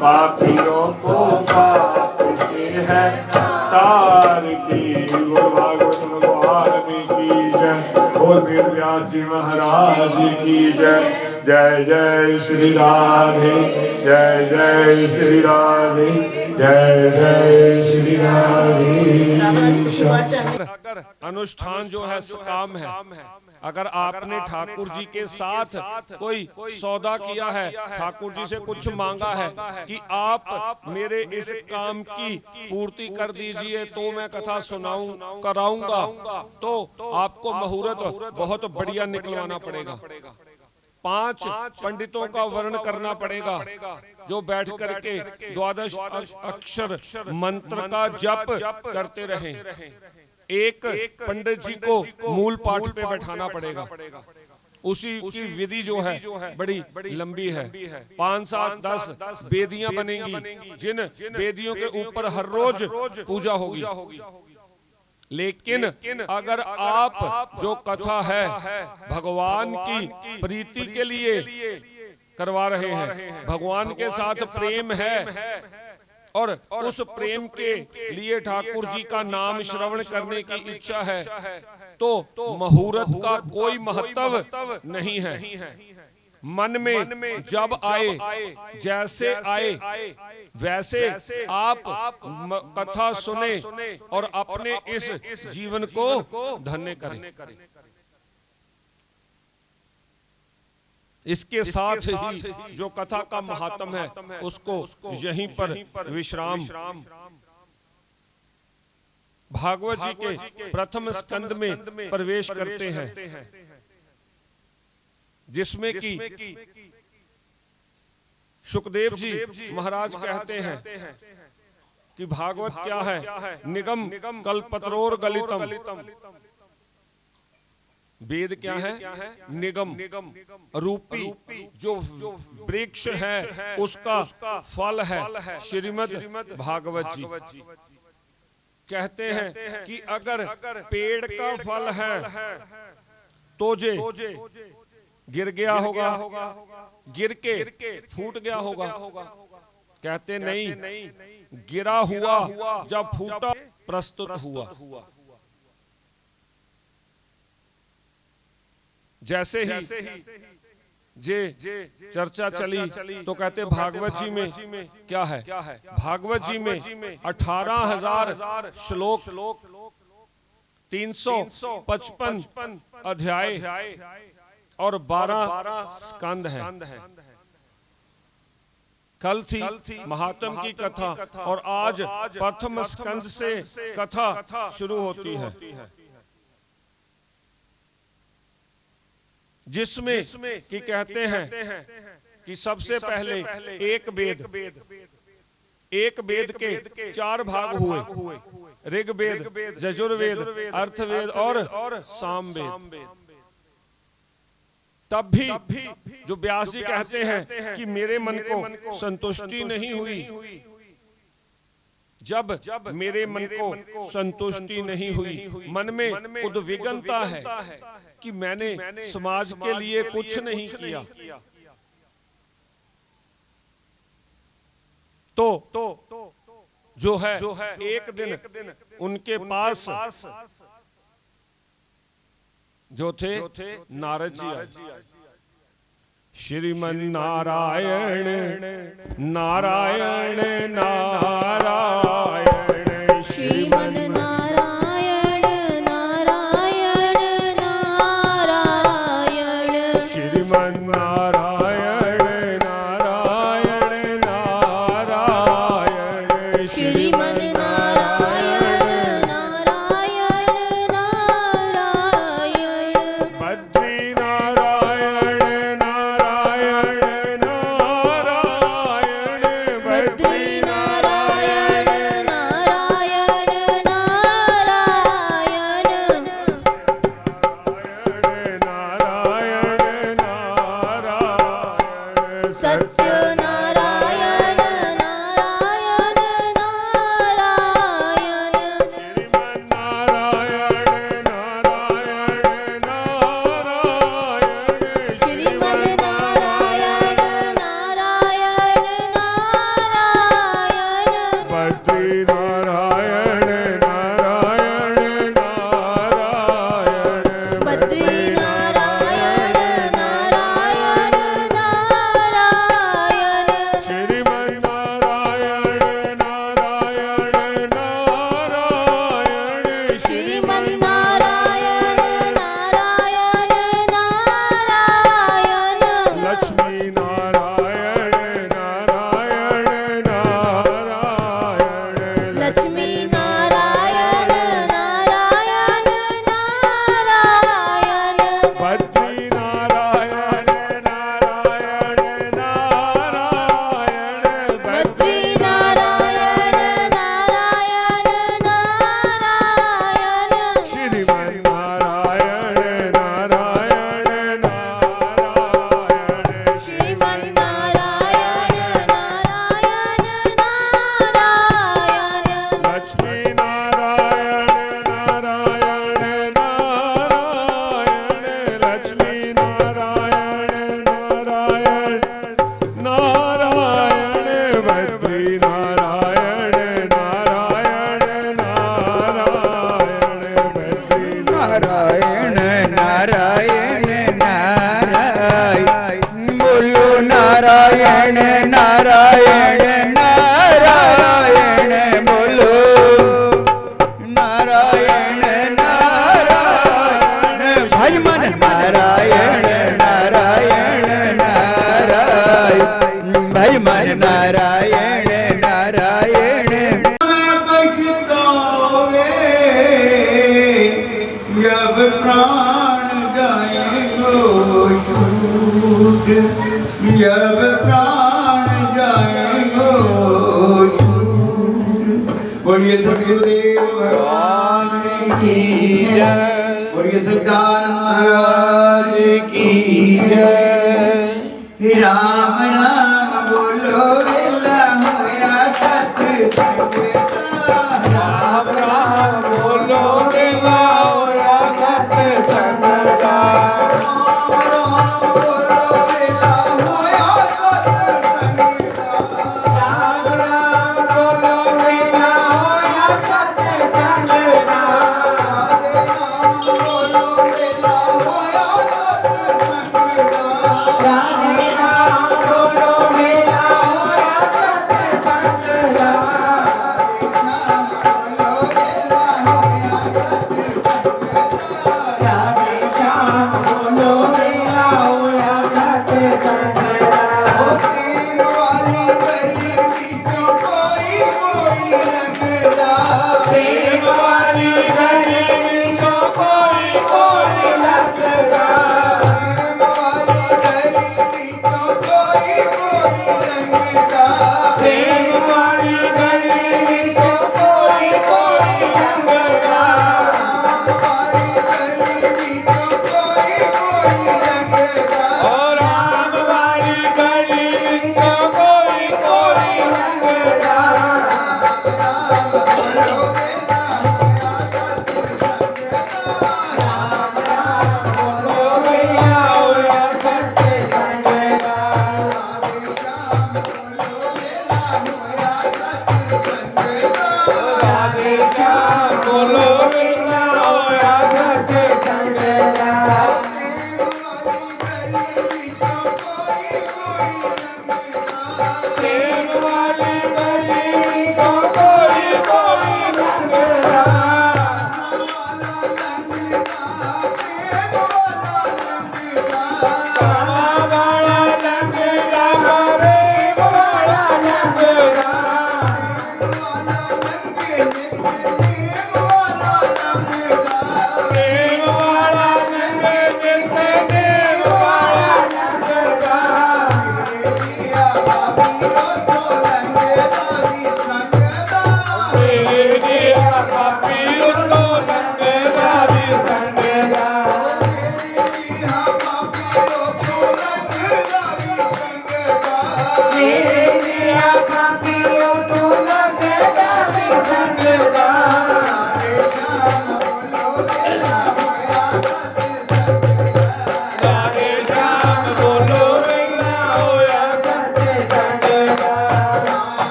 पापियों को पाप से है तार की। गुरु भागवत भगवान की जय। बोल वेद व्यास जी महाराज की जय। जय जय श्री राधे, जय जय श्री राधे, जय जय श्री राधे। अनुष्ठान जो है सकाम है। अगर आपने ठाकुर जी के साथ कोई सौदा किया है, ठाकुर जी से कुछ मांगा है कि आप मेरे इस काम की पूर्ति कर दीजिए तो मैं कथा कराऊंगा, तो आपको मुहूर्त बहुत बढ़िया निकलवाना पड़ेगा। 5 पंडितों का वर्ण करना पड़ेगा जो बैठ करके 12 अक्षर मंत्र का जप करते रहें। एक पंडित जी को मूल पाठ पे बैठाना पड़ेगा। उसी की विधि जो है बड़ी लंबी है। 5, 7, 10 वेदियां बनेंगी, जिन वेदियों के ऊपर हर रोज पूजा होगी। लेकिन अगर आप जो कथा है भगवान की प्रीति के लिए करवा रहे हैं, भगवान के साथ प्रेम है और उस प्रेम के लिए ठाकुर जी का नाम श्रवण करने की इच्छा है, तो मुहूर्त का कोई महत्व नहीं है। मन में जब आए, जैसे आए, वैसे आप कथा सुने और अपने इस जीवन को धन्य करें। इसके साथ ही जो कथा का महात्म है उसको यहीं पर विश्राम। भागवत जी के प्रथम स्कंद में प्रवेश करते हैं, जिसमें कि सुखदेव जी महाराज कहते हैं कि भागवत क्या है? निगम कल्पतरोर गलितम। वेद क्या है? निगम रूपी जो वृक्ष है उसका फल है श्रीमद् भागवत जी। कहते हैं कि अगर पेड़ का फल है तो जे गिर गया होगा, गिर के फूट गया होगा। कहते नहीं, गिरा हुआ जब फूटा प्रस्तुत हुआ। जैसे ही जे चर्चा चली तो कहते भागवत जी में क्या है? भागवत जी में 18,000 श्लोक, 355 अध्याय और 12 स्कंद हैं। कल थी महात्म की कथा और आज प्रथम स्कंद से कथा शुरू होती है, जिसमें कि कहते हैं कि सबसे पहले एक वेद के 4 भाग हुए, ऋग्वेद, यजुर्वेद, अर्थवेद और सामवेद। तब भी जो व्यास जी कहते हैं कि मेरे मन को संतुष्टि नहीं हुई। जब मेरे मन को संतुष्टि नहीं हुई, मन में उद्विग्नता है कि मैंने समाज के लिए कुछ नहीं किया, तो जो है एक दिन उनके पास जो थे नारद जी आए। श्रीमन नारायण नारायण नारायण, श्रीमन नारायण नारायण नारायण, श्रीमन नारायण नारायण नारायण, श्रीमन नारायण नारायण नारायण, बद्री नारायण नारायण नारायण, बद्री नारायण नारायण नारायण, नारायण नारायण, सत्य नारायण नारायण नारायण, श्रीमन नारायण नारायण नारायण, श्रीमन नारायण नारायण नारायण, बद्री नारायण नारायण नारायण, बद्री नारायण नारायण नारायण, श्रीमन नारायण नारायण नारायण, श्रीमन नारायण नारायण नारायण, लक्ष्मी नारायण नारायण नारायण, लक्ष्मी नारायण नारायण नारायण, बद्री नारायण नारायण नारायण, बद्री नारायण नारायण नारायण, श्रीमन नारायण नारायण नारायण, श्रीमन नारायण नारायण नारायण, लक्ष्मी नारायण नारायण नारायण, लक्ष्मी नारायण नारायण नारायण, बद्री नारायण नारायण नारायण, बद्री नारायण नारायण नारायण, बोलो नारायण नारायण नारायण, बोलो नारायण नारायण, भज मन नारायण नारायण नारायण, भज मन नारायण नारायण। पछतावे जब प्राण जाए गो छूट, जब प्राण बोलिए सतगुरुदेव भगवान की जय। बोलिए सच्चिदानंद महाराज की जय। राम राम बोलो वेला होया सत्संग का। राम राम बोलो वेला होया सत्संग का। राम राम बोलो वेला होया सत्संग का। राम राम बोलो वेला होया सत्संग का। राधे राम बोलो वेला होया सत्संग का। राधे राम बोलो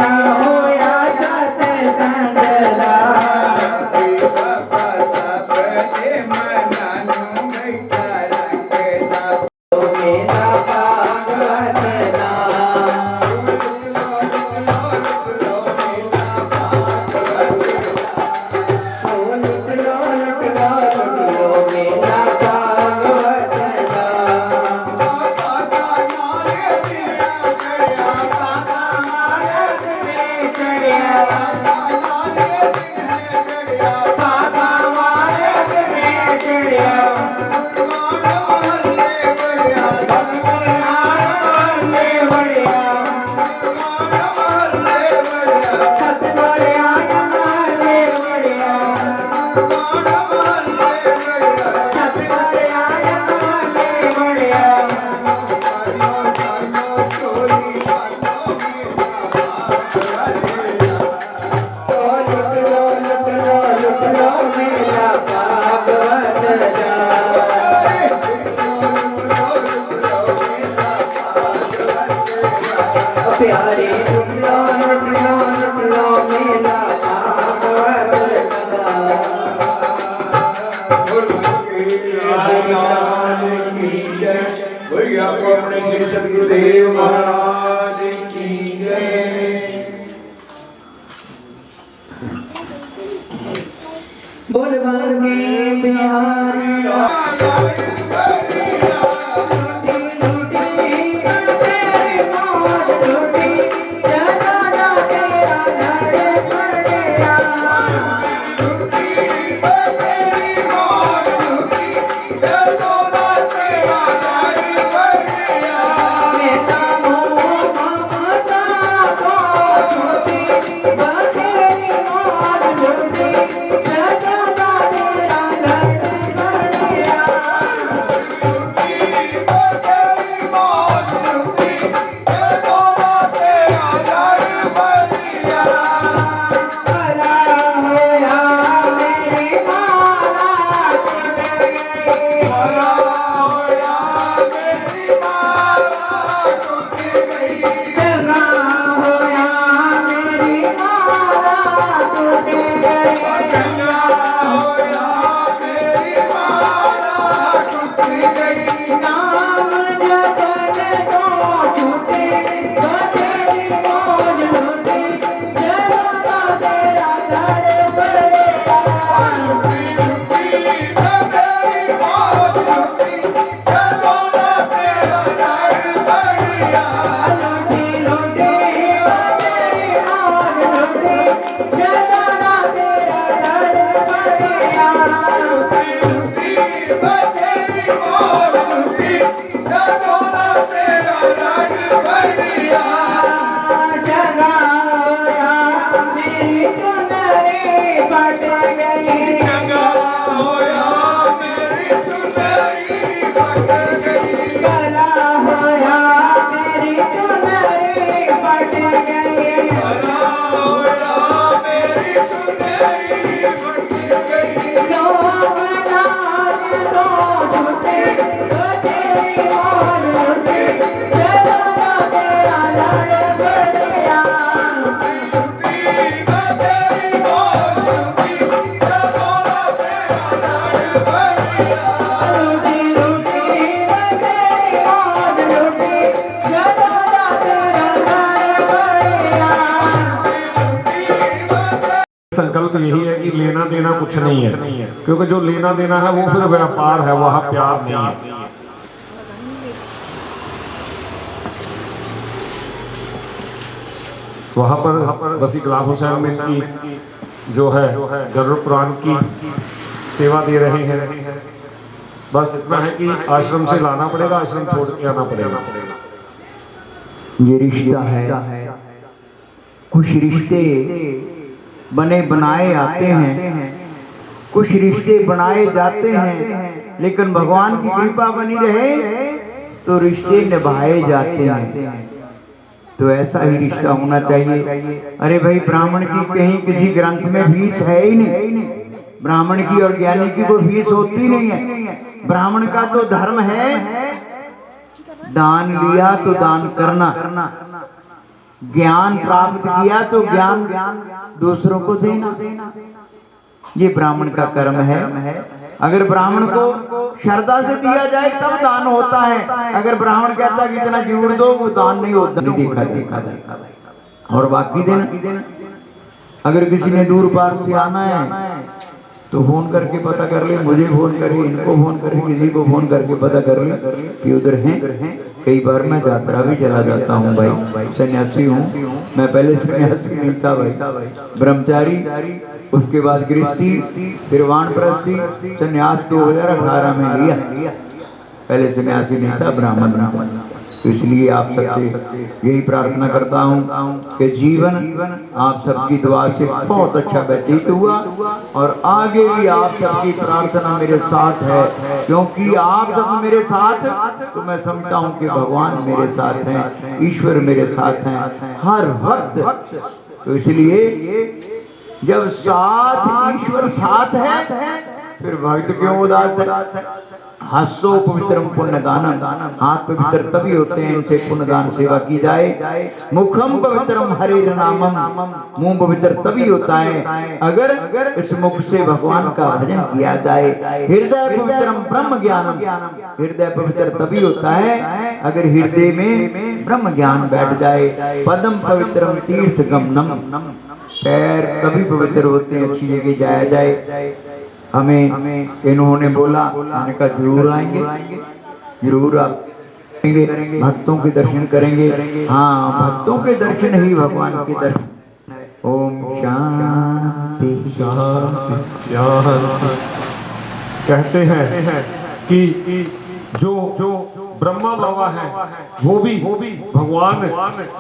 होया सत्संग दा बाबा सबके मनानु बैठा रंग दा मेरा भागवत दा प्यारे लो मेरा भागवत भैया को अपने श्री सतगुरुदेव महाराज की जय। बोल भर के बिहारी संकल्प यही है कि लेना देना कुछ नहीं है, क्योंकि जो लेना देना है वो फिर व्यापार है, वहां प्यार नहीं है। वहां पर बसी गुलाम हुसैन में की जो है गरुड़ पुराण की सेवा दे रहे हैं। बस इतना है कि आश्रम से लाना पड़ेगा, आश्रम छोड़ के आना पड़ेगा। ये रिश्ता है, कुछ रिश्ते बने बनाए आते हैं, कुछ रिश्ते बनाए जाते हैं, लेकिन भगवान की कृपा बनी रहे तो रिश्ते निभाए जाते हैं। तो ऐसा ही रिश्ता होना चाहिए। अरे भाई, ब्राह्मण की कहीं किसी ग्रंथ में फीस है ही नहीं, ब्राह्मण की और ज्ञानी की कोई फीस होती नहीं है। ब्राह्मण का तो धर्म है दान लिया तो दान करना, ज्ञान प्राप्त किया तो ज्ञान दूसरों को देना, ये ब्राह्मण का कर्म है। अगर ब्राह्मण को श्रद्धा से दिया जाए तब दान होता है। अगर ब्राह्मण कहता है कि इतना जरूर दो, वो दान नहीं होता, नहीं देखा जाता। और बाकी देना, अगर किसी ने दूर पार से आना है तो फोन करके पता कर ले, मुझे फोन करे, इनको फोन करे, किसी को फोन करके पता कर ले कि उधर हैं। कई बार मैं यात्रा भी चला जाता हूँ भाई, सन्यासी हूँ मैं, पहले सन्यासी नहीं था भाई, ब्रह्मचारी, उसके बाद गृहस्थी, फिर वानप्रस्थी, सन्यास 2018 में लिया। पहले सन्यासी नहीं था, ब्राह्मण था। तो इसलिए आप सबसे यही प्रार्थना करता हूँ कि जीवन आप सबकी दुआ से बहुत अच्छा व्यतीत हुआ, और आगे भी आप सबकी प्रार्थना मेरे साथ है, क्योंकि आप सब मेरे साथ, तो मैं समझता हूँ कि भगवान मेरे साथ हैं, ईश्वर मेरे साथ हैं हर वक्त। तो इसलिए जब साथ ईश्वर साथ है, फिर भक्त क्यों उदास है। हास्यो पवित्रम पुण्यदानम, हाथ पवित्र तभी होते हैं इनसे पुण्यदान सेवा की जाए। मुखम पवित्रम हरिर नामम, मुंह पवित्र तभी होता है अगर इस मुख से भगवान का भजन किया जाए। हृदय पवित्रम ब्रह्म ज्ञानम, हृदय पवित्र तभी होता है अगर हृदय में ब्रह्म ज्ञान बैठ जाए। पदम पवित्रम तीर्थ गमनम, पैर तभी पवित्र होते हैं अच्छी जगह जाया जाए। हमें इन्होंने बोला, मैंने कहा जरूर आएंगे, जरूर आप आएंगे, भक्तों के दर्शन करेंगे। हाँ, भक्तों के दर्शन ही भगवान के दर्शन। ओम शांति शांति शांति। कहते हैं कि जो ब्रह्मा बाबा है वो भी भगवान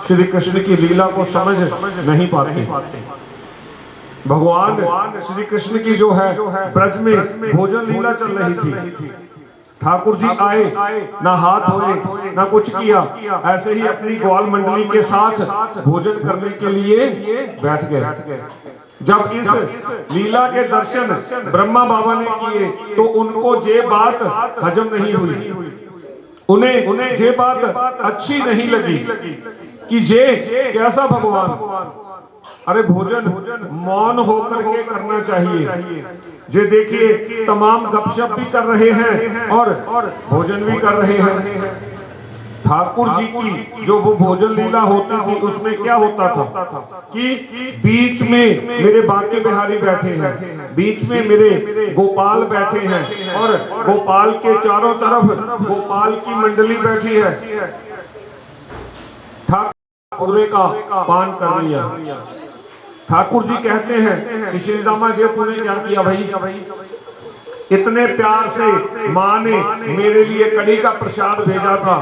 श्री कृष्ण की लीला को समझ नहीं पाते। भगवान श्री कृष्ण की जो है ब्रज में भोजन लीला चल रही थी, ठाकुर जी आए, ना हाथ धोए ना कुछ किया, ऐसे ही अपनी ग्वाल मंडली के साथ भोजन करने के लिए बैठ गए। जब इस लीला के दर्शन ब्रह्मा बाबा ने किए तो उनको ये बात हजम नहीं हुई, उन्हें ये बात अच्छी नहीं लगी कि ये कैसा भगवान। अरे भोजन मौन होकर के करना चाहिए। जे देखिए तमाम गपशप भी कर रहे हैं और भोजन भी कर रहे हैं। ठाकुर जी की जो वो भोजन लीला होती थी उसमें क्या होता था कि बीच में मेरे बांके बिहारी बैठे हैं, बीच में मेरे गोपाल बैठे हैं, और गोपाल के चारों तरफ गोपाल की मंडली बैठी है। ठाकुर पूरे का पान कर लिया। ठाकुर जी कहते हैं कि श्री रामा जी तूने क्या किया भाई, इतने प्यार से माँ ने मेरे लिए कड़ी का प्रसाद भेजा था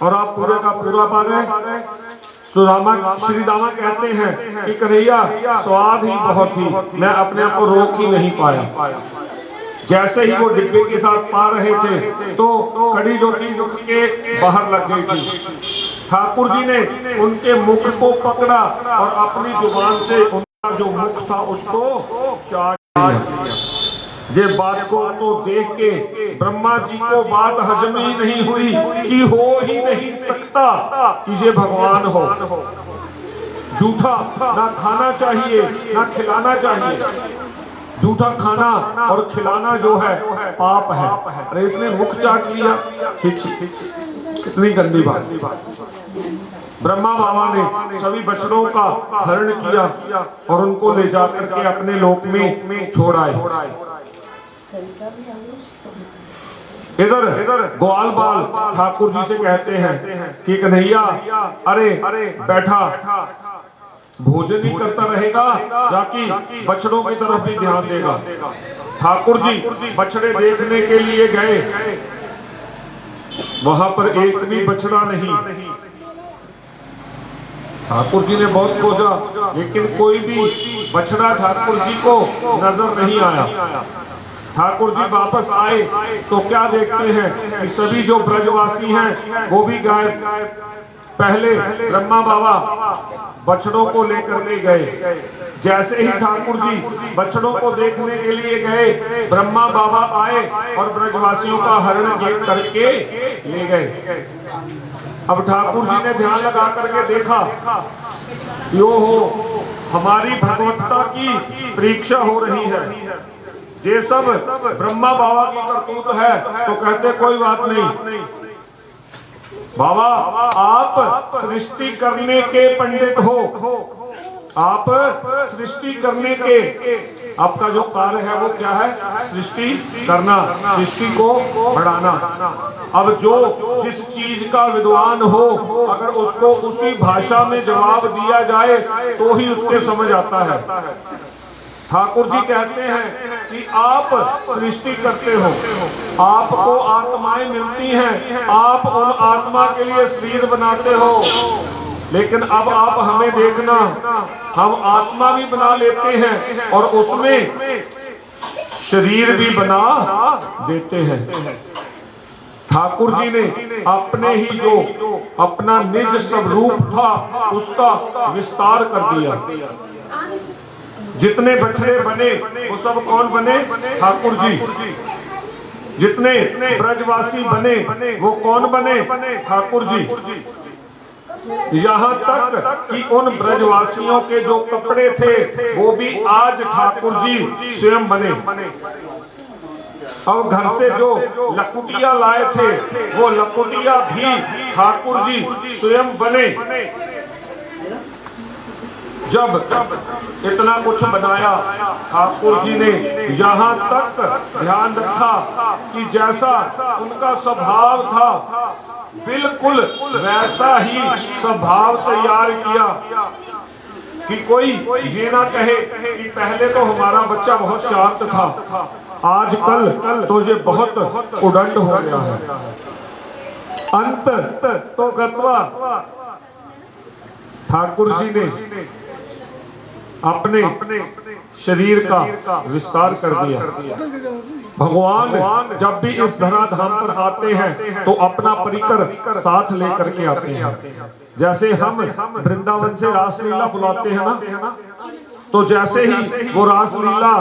और आप पूरे का पूरा पा गए। श्री रामा कहते हैं कि कन्हैया स्वाद ही बहुत थी, मैं अपने आप को रोक ही नहीं पाया। जैसे ही वो डिब्बे के साथ पा रहे थे तो कड़ी जो थी मुख के बाहर लग गई थी। ठाकुर जी ने उनके मुख को पकड़ा और अपनी जुबान से उनका जो मुख था उसको चाट दिया। जे बात को तो देख के ब्रह्मा जी को बात हजम ही नहीं हुई कि हो ही नहीं सकता कि ये भगवान हो। जूठा ना खाना चाहिए ना खिलाना चाहिए। जूठा खाना और खिलाना जो है पाप है। अरे इसने मुख चाट लिया, कितनी गंदी बात। ब्रह्मा बाबा ने सभी बछड़ों का हरण किया और उनको ले जाकर के अपने लोक में छोड़ आए। इधर ग्वाल बाल ठाकुर जी से कहते हैं कि कन्हैया अरे बैठा भोजन ही करता रहेगा या कि बछड़ों की तरफ भी ध्यान देगा। ठाकुर जी बछड़े देखने के लिए गए, वहां पर एक भी बछड़ा नहीं। ठाकुर जी ने बहुत खोजा लेकिन कोई भी बछड़ा ठाकुर जी को नजर नहीं आया। ठाकुर जी वापस आए तो क्या देखते हैं कि सभी जो ब्रजवासी हैं वो भी गायब। पहले ब्रह्मा बाबा बछड़ों को लेकर के गए। जैसे ही ठाकुर जी बछड़ों को देखने के लिए गए, ब्रह्मा बाबा आए और ब्रजवासियों का हरण करके ले गए। अब ठाकुर जी ने ध्यान लगा करके देखा, यो हो हमारी भगवत्ता की परीक्षा हो रही है। ये सब ब्रह्मा बाबा की करतूत है। तो कहते कोई बात नहीं बाबा, आप सृष्टि करने के पंडित हो, आप सृष्टि करने के, आपका जो कार्य है वो क्या है? सृष्टि करना, सृष्टि को बढ़ाना। अब जो जिस चीज का विद्वान हो, अगर उसको उसी भाषा में जवाब दिया जाए तो ही उसके समझ आता है। ठाकुर जी कहते हैं कि आप सृष्टि करते हो, आपको आत्माएं मिलती हैं, आप उन आत्मा के लिए शरीर बनाते हो, लेकिन अब आप हमें देखना, हम आत्मा भी बना लेते हैं और उसमें शरीर भी बना देते हैं। ठाकुर जी ने अपने ही जो अपना निज स्वरूप था उसका विस्तार कर दिया। जितने बछड़े बने वो सब कौन बने? ठाकुर जी। जितने ब्रजवासी बने वो कौन बने? ठाकुर जी। यहाँ तक कि उन ब्रजवासियों के जो कपड़े थे वो भी आज ठाकुर जी स्वयं बने। अब घर से जो लकुटिया लाए थे वो लकुटिया भी ठाकुर जी स्वयं बने। जब इतना कुछ बनाया, ठाकुर जी ने यहाँ तक ध्यान रखा कि जैसा उनका स्वभाव था बिल्कुल वैसा ही स्वभाव तैयार किया कि कोई ये ना कहे कि पहले तो हमारा बच्चा बहुत शांत था, आजकल तो ये बहुत उदंड हो गया है। अंत तो गत्वा ठाकुर जी ने अपने शरीर का विस्तार कर दिया। भगवान जब भी इस धराधाम पर आते हैं तो अपना परिकर साथ लेकर के आते हैं। जैसे हम वृंदावन से रासलीला बुलाते हैं ना, तो जैसे ही वो रासलीला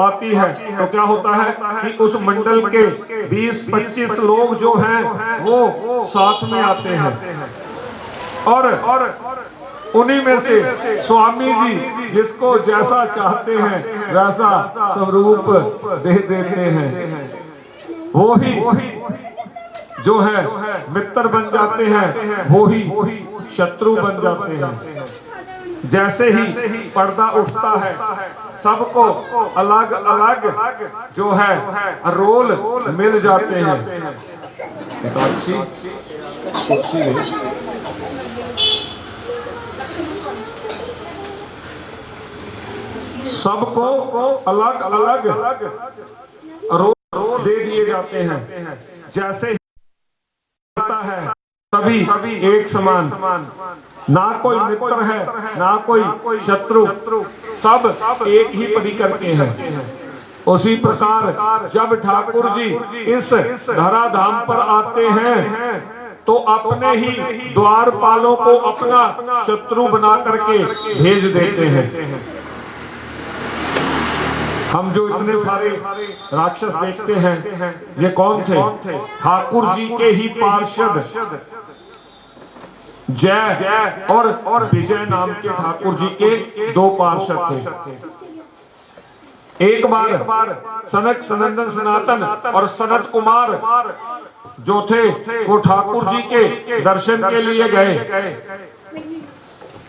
आती है तो क्या होता है कि उस मंडल के 20-25 लोग जो हैं वो साथ में आते हैं और उन्हीं में से स्वामी जी जिसको जैसा चाहते हैं वैसा स्वरूप दे देते हैं। वो ही जो है मित्र बन जाते हैं, वो ही शत्रु बन जाते हैं। जैसे ही पर्दा उठता है सबको अलग अलग जो है रोल मिल जाते हैं। सबको अलग अलग रोल दे दिए जाते हैं। जैसे ही है सभी एक समान, ना कोई मित्र है ना कोई शत्रु, सब एक ही परिकर के हैं। उसी प्रकार जब ठाकुर जी इस धराधाम पर आते हैं तो अपने ही द्वारपालों को अपना शत्रु बना करके भेज देते हैं। हम जो इतने सारे राक्षस देखते हैं ये कौन थे? ठाकुर जी के ही पार्षद जय और विजय नाम के ठाकुर जी के 2 पार्षद थे। एक बार सनक सनंदन सनातन और सनत कुमार जो थे वो ठाकुर जी के दर्शन के लिए गए।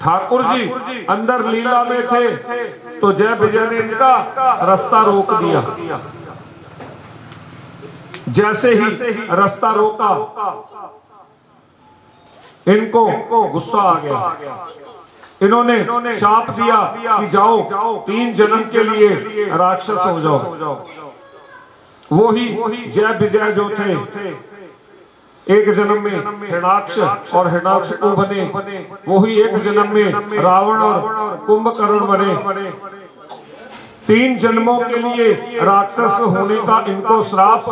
ठाकुर जी अंदर लीला में थे तो जय विजय ने इनका रास्ता रोक दिया। जैसे ही रास्ता रोका इनको गुस्सा आ गया। इन्होंने शाप दिया कि जाओ 3 जन्म के लिए राक्षस हो जाओ। वो ही जय विजय जो थे एक जन्म में हिरणाक्ष और हिरणाक्षकू बने, वो ही एक जन्म में रावण और कुंभकर्ण बने। 3 जन्मों के लिए राक्षस होने का इनको श्राप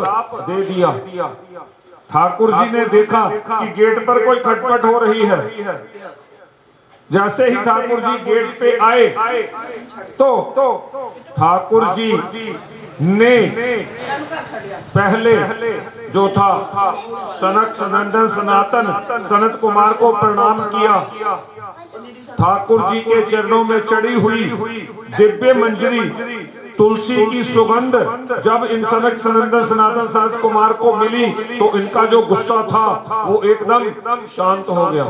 दे दिया। ठाकुर जी ने देखा कि गेट पर कोई खटपट हो रही है। जैसे ही ठाकुर जी गेट पे आए तो ठाकुर जी ने पहले जो था सनक सनंदन सनातन सनत कुमार को प्रणाम किया। ठाकुर जी के चरणों में चढ़ी हुई दिव्य मंजरी तुलसी की सुगंध जब इन सनक सनंदन सनातन सनत कुमार को मिली तो इनका जो गुस्सा था वो एकदम शांत हो गया।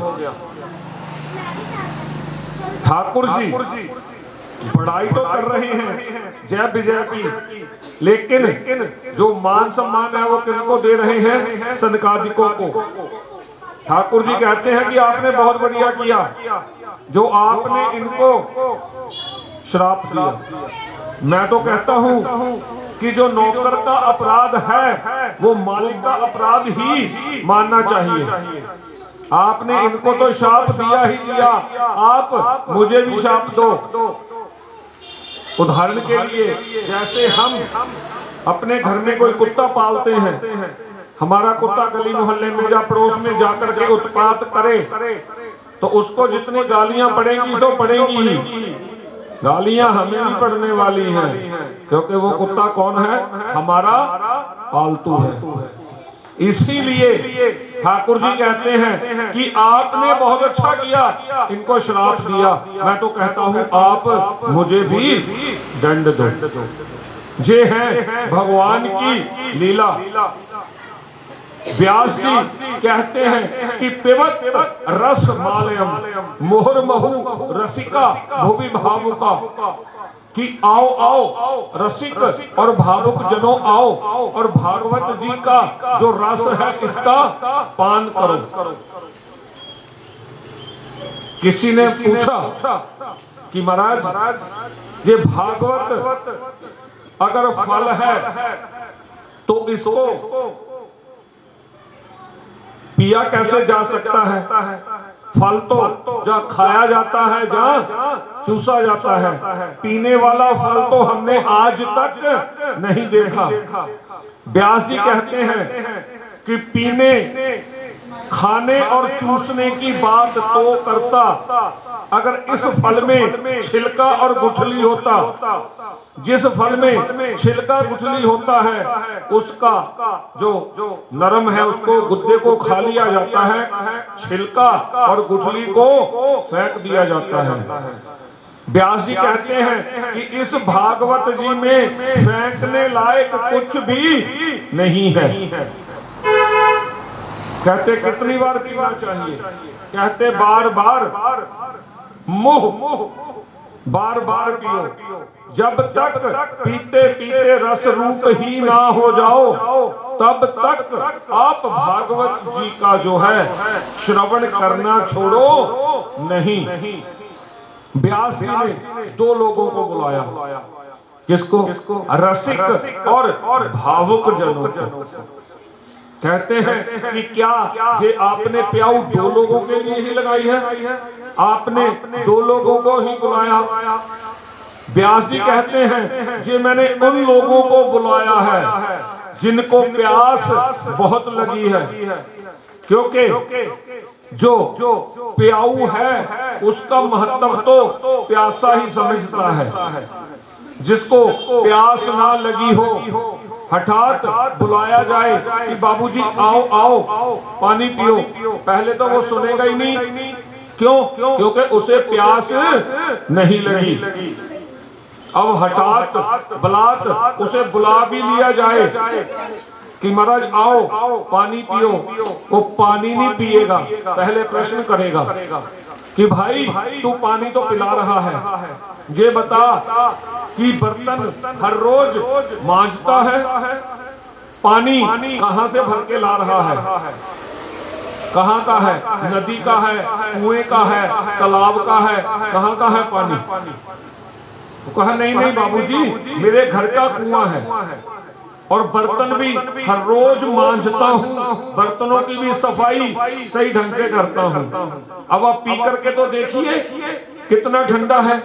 ठाकुर जी बड़ाई तो कर रहे हैं जय विजय की, लेकिन जो मान सम्मान है वो किनको दे रहे हैं? सनकादिकों को। ठाकुर जी कहते हैं कि आपने बहुत बढ़िया किया जो आपने इनको श्राप दिया। मैं तो कहता हूं कि जो नौकर का अपराध है वो मालिक का अपराध ही मानना चाहिए। आपने इनको तो शाप दिया ही दिया, आप मुझे भी शाप दो। उदाहरण के लिए जैसे हम अपने घर में कोई कुत्ता पालते हैं, हमारा कुत्ता गली मोहल्ले में या पड़ोस में जाकर के उत्पात करे तो उसको जितनी गालियां पड़ेंगी सो पड़ेंगी ही। गालियां हमें भी पड़ने वाली हैं क्योंकि वो कुत्ता कौन है? हमारा पालतू है। इसीलिए ठाकुर जी कहते हैं कि आपने बहुत अच्छा किया, इनको श्राप दिया। मैं तो कहता हूं आप मुझे भी दंड दो। ये है भगवान की लीला। व्यास जी कहते हैं कि पिबत रस मालयम मोहर महु रसिका भुवि भावुका, कि आओ आओ रसिक और भावुक जनों आओ और भागवत जी का जो रस है इसका पान करो। किसी ने पूछा कि महाराज ये भागवत अगर फल है तो इसको पिया कैसे जा सकता है? फल तो जहाँ खाया जाता है, जहाँ चूसा जाता है, पीने वाला फल तो हमने आज तक नहीं देखा। व्यास जी कहते हैं कि पीने खाने और चूसने की बात तो करता, अगर इस फल में छिलका और गुठली होता, जिस फल में छिलका गुठली होता है उसका जो नरम है उसको गुद्दे को खा लिया जाता है, छिलका और गुठली को फेंक दिया जाता है। व्यास जी कहते हैं कि इस भागवत जी में फेंकने लायक कुछ भी नहीं है। कहते कितनी बार पीना चाहिए? कहते बार बार मुंह बार बार पियो, जब तक पीते पीते रस रूप ही ना हो जाओ तब तक आप भागवत जी का जो है श्रवण करना छोड़ो नहीं। व्यास जी ने दो लोगों को बुलाया, किसको? रसिक और भावुक जनों को। कहते हैं कि क्या ये आपने प्याऊ दो लोगों के लिए ही लगाई है? आपने दो लोगों को ही बुलाया? व्यास जी कहते हैं जे मैंने उन लोगों को बुलाया है जिनको प्यास बहुत लगी है, क्योंकि जो प्याऊ है उसका महत्व तो प्यासा ही समझता है। जिसको प्यास ना लगी हो हठात बुलाया जाए कि बाबूजी आओ आओ पानी पियो, पहले तो वो सुनेगा ही नहीं। क्यों? क्योंकि उसे प्यास नहीं लगी। अब हठात बलात् उसे बुला भी लिया जाए कि महाराज आओ पानी पियो, वो पानी नहीं पिएगा, पहले प्रश्न करेगा कि भाई तू पानी तो पिला रहा है, ये बता कि बर्तन हर रोज मांजता है, पानी कहां से भर के ला रहा है, कहां का है, नदी का है, कुएं का है, तालाब का है, कहां का है पानी? वो कहा नहीं नहीं बाबूजी मेरे घर का कुआं है और बर्तन भी हर रोज मांजता हूँ, बर्तनों की भी सफाई सही ढंग से करता हूँ। अब आप पी करके तो देखिए कितना ठंडा है।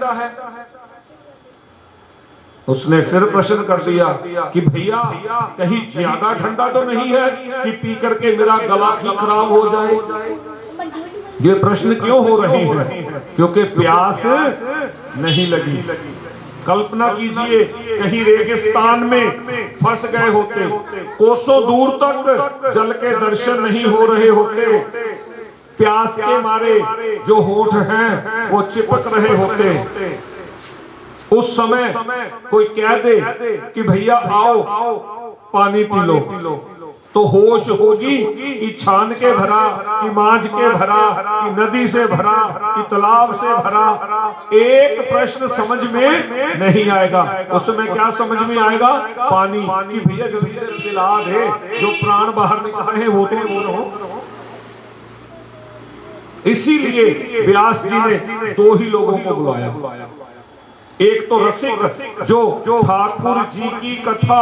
उसने फिर प्रश्न कर दिया कि भैया कहीं ज्यादा ठंडा तो नहीं है कि पी करके मेरा गला ही खराब हो जाए? ये प्रश्न क्यों हो रहे हैं? क्योंकि प्यास नहीं लगी। कल्पना कीजिए कहीं रेगिस्तान में फंस गए होते, कोसों दूर तक जल के दर्शन नहीं हो रहे होते, प्यास के मारे जो होठ हैं वो चिपक रहे होते। उस समय कोई कह दे कि भैया आओ पानी पी लो, तो होश होगी कि छान के भरा, कि मांझ के भरा, कि नदी से भरा, कि तालाब से भरा। एक प्रश्न समझ में नहीं आएगा। उस समय क्या समझ में आएगा? पानी, कि भैया जल्दी से पिला दे, जो प्राण बाहर निकल रहे हैं वो तो बोल रहा। इसीलिए व्यास जी ने दो ही लोगों को बुलाया, एक तो रसिक जो ठाकुर जी की कथा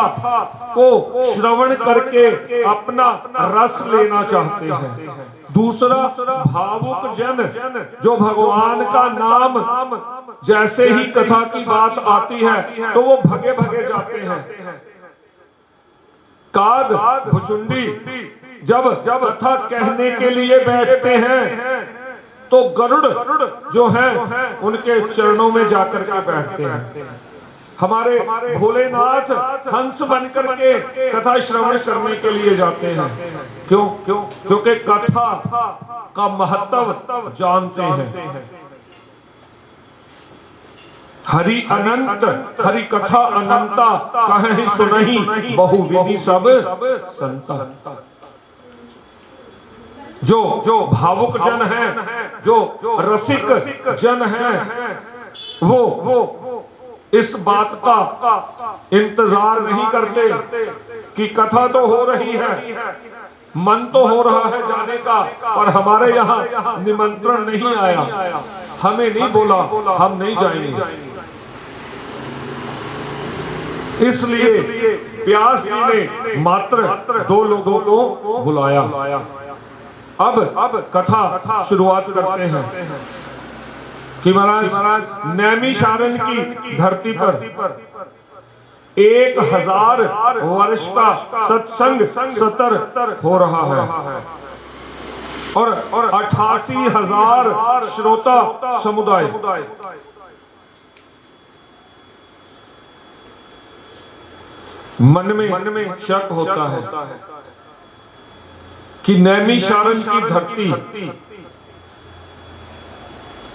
को श्रवण करके अपना रस लेना चाहते हैं, दूसरा भावुक जन जो भगवान का नाम जैसे ही कथा की बात आती है तो वो भगे भगे जाते हैं। काग भुसुंडी जब कथा कहने के लिए बैठते हैं तो गरुड़ जो हैं उनके चरणों में जाकर के बैठते हैं। हमारे भोलेनाथ हंस बनकर के कथा श्रवण करने के लिए जाते हैं। क्यों? क्योंकि कथा का महत्व जानते हैं। हरि अनंत हरि कथा अनंता कहीं सुनहि बहुविधि सब संता। जो भावुक जन है, जो रसिक जन है, वो इस बात का इंतजार नहीं करते कि कथा तो हो रही है, मन तो हो रहा है जाने का, पर हमारे यहाँ निमंत्रण नहीं आया, हमें नहीं बोला, हम नहीं जाएंगे। इसलिए व्यास जी ने मात्र दो लोगों को बुलाया। अब कथा शुरुआत करते हैं कि महाराज नैमिषारण्य की धरती पर 1000 वर्ष का सत्संग सतर हो रहा है और 88,000 श्रोता समुदाय। मन में शक होता है कि नैमिषारण्य की धरती,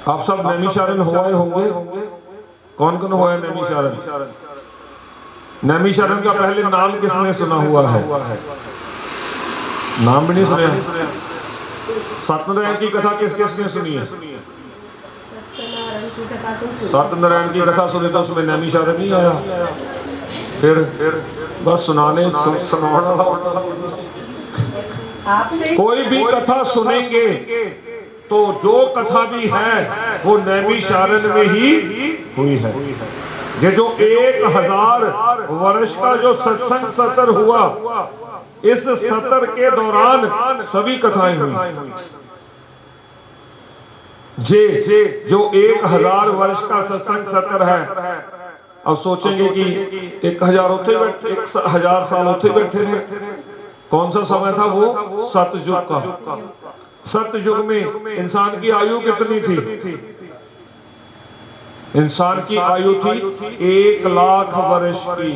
आप सब नैमिषारण्य हुए होंगे, कौन कौन हुआ है नैमिषारण्य? नैमिषारण्य का पहले नाम किसने सुना हुआ है? नाम भी नहीं सुना। सत्यनारायण की कथा किस किसने सुनी है? सत्यनारायण की कथा सुनी तो उसमें नैमिषारण्य नहीं आया। फिर बस सुनाने कोई भी कथा सुनेंगे तो जो कथा भी है वो नैमिषारण्य में ही हुई है। ये जो 1000 वर्ष का जो सत्संग सतर हुआ, इस सतर के दौरान सभी कथाएं हुई। जो 1000 वर्ष का सत्संग सतर है, अब सोचेंगे कि 1000 साल उठे बैठे थे। कौन सा समय था वो? सतयुग का। सतयुग में इंसान की आयु कितनी थी? इंसान की आयु थी 1 लाख वर्ष की।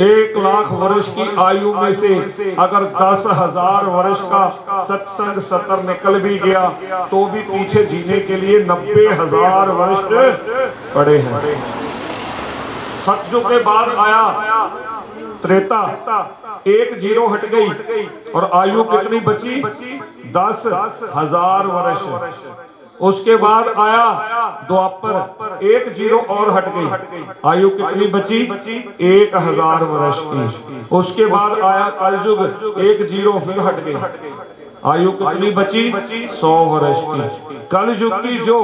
1 लाख वर्ष की आयु में से अगर 10,000 वर्ष का सत्संग सतर निकल भी गया तो भी पीछे जीने के लिए 90,000 वर्ष पड़े हैं। सतयुग के बाद आया त्रेता, 1 जीरो हट गई और आयु कितनी बची? 10,000 वर्ष। उसके बाद आया द्वापर, 1 जीरो और हट गई, आयु कितनी बची? 1000 वर्ष की। उसके बाद आया कलयुग, 1 जीरो फिर हट गई, आयु कितनी बची? 100 वर्ष की। कलयुग की जो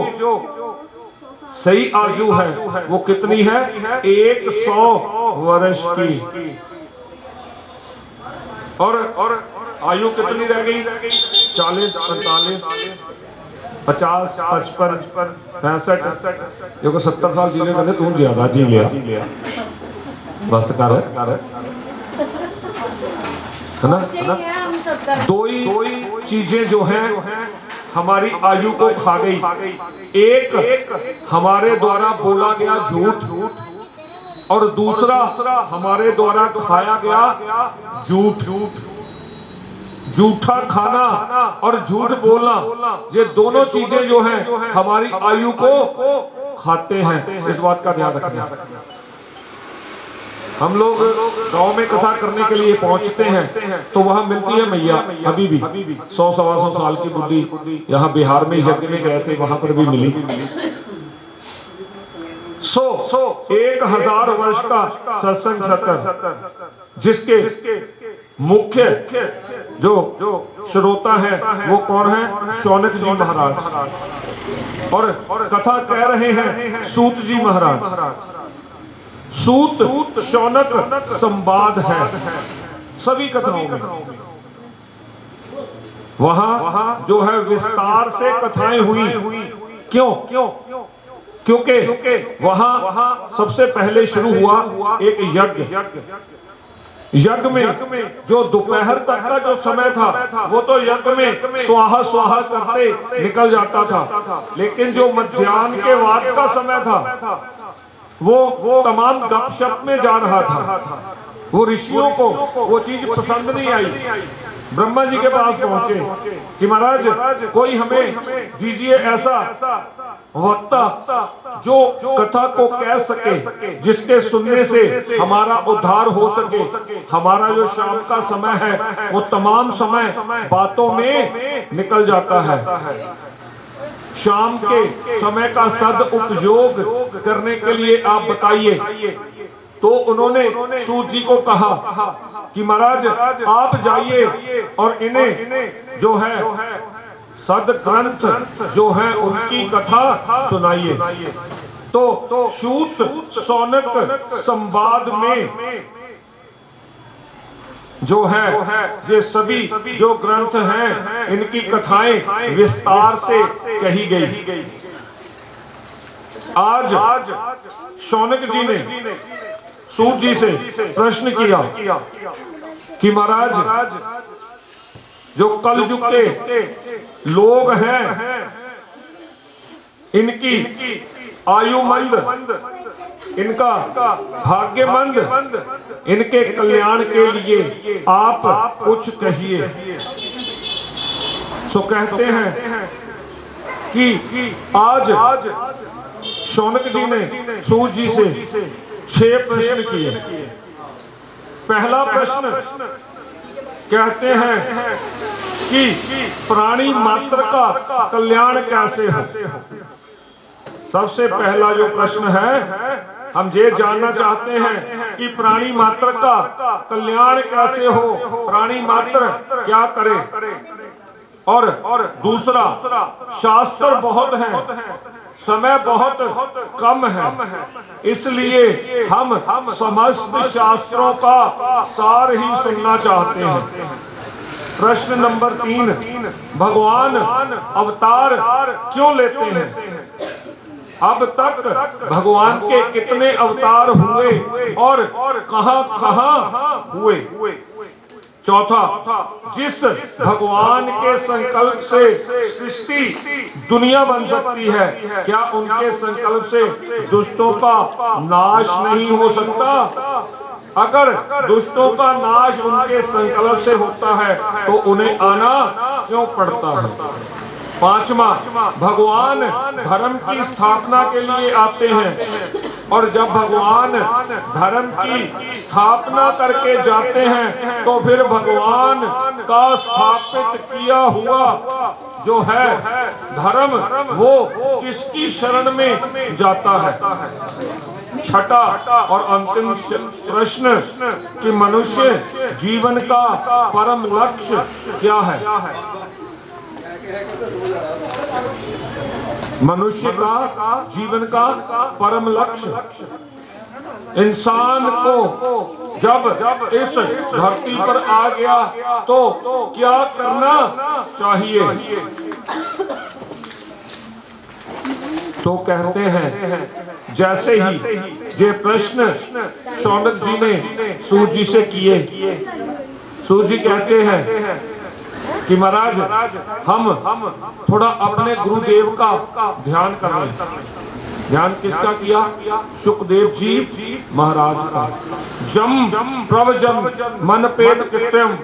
सही आयु है वो कितनी है? 100 वर्ष की। और आयु कितनी रह गई? 40, 45, 50, 55, 65। देखो 70 साल जीने का तू ज्यादा जी लिया, बस कर है ना। दो ही चीजें जो हैं हमारी आयु को खा गई। एक हमारे द्वारा बोला गया झूठ और दूसरा हमारे द्वारा खाया गया झूठ। झूठा खाना और झूठ बोलना, ये दोनों चीजें जो हैं हमारी आयु को खाते हैं। इस बात का ध्यान रखना। हम लोग गांव में कथा करने के लिए पहुंचते हैं तो वहां मिलती है मैया अभी भी 100-125 साल की बुढ़ी। यहाँ बिहार में यज्ञ में गए थे, वहां पर भी मिली। 1000 वर्ष का सत्संग सत्र, जिसके मुख्य जो श्रोता है वो कौन है? शौनक जी महाराज। और कथा कह रहे हैं सूत जी महाराज। सूत शौनक संवाद है सभी कथाओं में। वहां जो है विस्तार से कथाएं हुई। क्यों? क्योंकि वहां सबसे पहले शुरू हुआ एक यज्ञ। यज्ञ में जो दोपहर तक का जो समय था वो तो यज्ञ में स्वाहा स्वाहा करते निकल जाता था, लेकिन जो मध्याह्न के बाद का समय था वो तमाम गपशप में जा रहा था। वो ऋषियों को वो चीज पसंद नहीं आई। ब्रह्मा जी के पास पहुंचे कि महाराज कोई हमें दीजिए ऐसा वक्ता जो कथा को कह सके, जिसके सुनने से हमारा उद्धार हो सके। हमारा जो शाम का समय है वो तमाम समय बातों में निकल जाता है। शाम के समय का सदुपयोग करने के लिए आप बताइए। तो उन्होंने सूत जी को कहा कि महाराज आप जाइए और इन्हें जो है सदग्रंथ जो है उनकी कथा सुनाइए। तो सूत शौनक संवाद में जो है ये सभी जो ग्रंथ हैं इनकी कथाएं विस्तार से कही गई। आज शौनक जी ने सूत जी से प्रश्न किया कि महाराज जो कलयुग के लोग हैं इनकी आयुमंद, इनका भाग्यमंद, इनके कल्याण के लिए आप कुछ कहिए। सो कहते हैं कि आज शौनक जी ने सूत जी से 6 प्रश्न किए। पहला प्रश्न कहते हैं कि प्राणी मात्र का कल्याण कैसे हो। सबसे पहला जो प्रश्न है हम ये जानना चाहते हैं कि प्राणी मात्र का कल्याण कैसे हो, प्राणी मात्र क्या करे। और दूसरा, शास्त्र बहुत हैं, समय बहुत कम है, इसलिए हम समस्त शास्त्रों का सार ही सुनना चाहते हैं। प्रश्न नंबर 3, भगवान अवतार क्यों लेते हैं? अब तक भगवान के कितने अवतार हुए और कहां हुए? चौथा, जिस भगवान के संकल्प से सृष्टि दुनिया बन सकती है, क्या उनके संकल्प से दुष्टों का नाश नहीं हो सकता? अगर दुष्टों का नाश उनके संकल्प से होता है तो उन्हें आना क्यों पड़ता है? पांचवा, भगवान धर्म की स्थापना के लिए आते हैं और जब भगवान धर्म की स्थापना करके जाते हैं तो फिर भगवान का स्थापित किया हुआ जो है धर्म वो किसकी शरण में जाता है? छठा और अंतिम प्रश्न कि मनुष्य जीवन का परम लक्ष्य क्या है? मनुष्य का जीवन का परम लक्ष्य, इंसान को जब इस धरती पर आ गया तो क्या करना चाहिए? तो कहते हैं जैसे ही ये प्रश्न शौनक जी ने सूत जी से किए, सूत जी कहते हैं कि महाराज हम थोड़ा अपने गुरुदेव का ध्यान कर लें। ध्यान किसका किया? सुखदेव जी महाराज का। जम प्रवजन मन पेद कृत्यम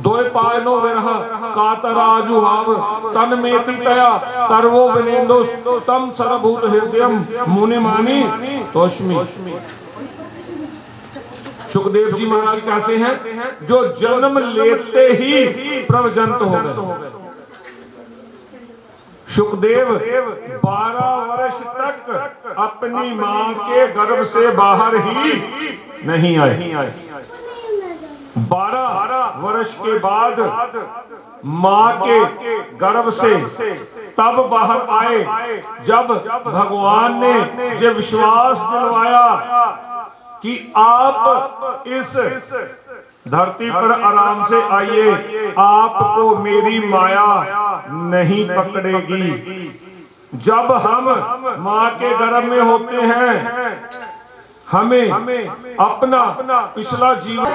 दोय पायनो विरह कातराजु हाव तन मेति तया तरवो विनेन्दो तम सरभूत हृदयम मुनि मानी तोष्मी। सुखदेव जी महाराज कैसे हैं? जो जन्म लेते ही प्रवजंत हो गए। सुखदेव 12 वर्ष तक अपनी मां के गर्भ से बाहर ही नहीं आए। 12 वर्ष के बाद मां के गर्भ से तब बाहर आए जब भगवान ने ये विश्वास दिलवाया कि आप इस धरती पर आराम से आइए, आपको मेरी माया नहीं पकड़ेगी। जब हम मां के गर्भ में होते हैं हमें अपना पिछला जीवन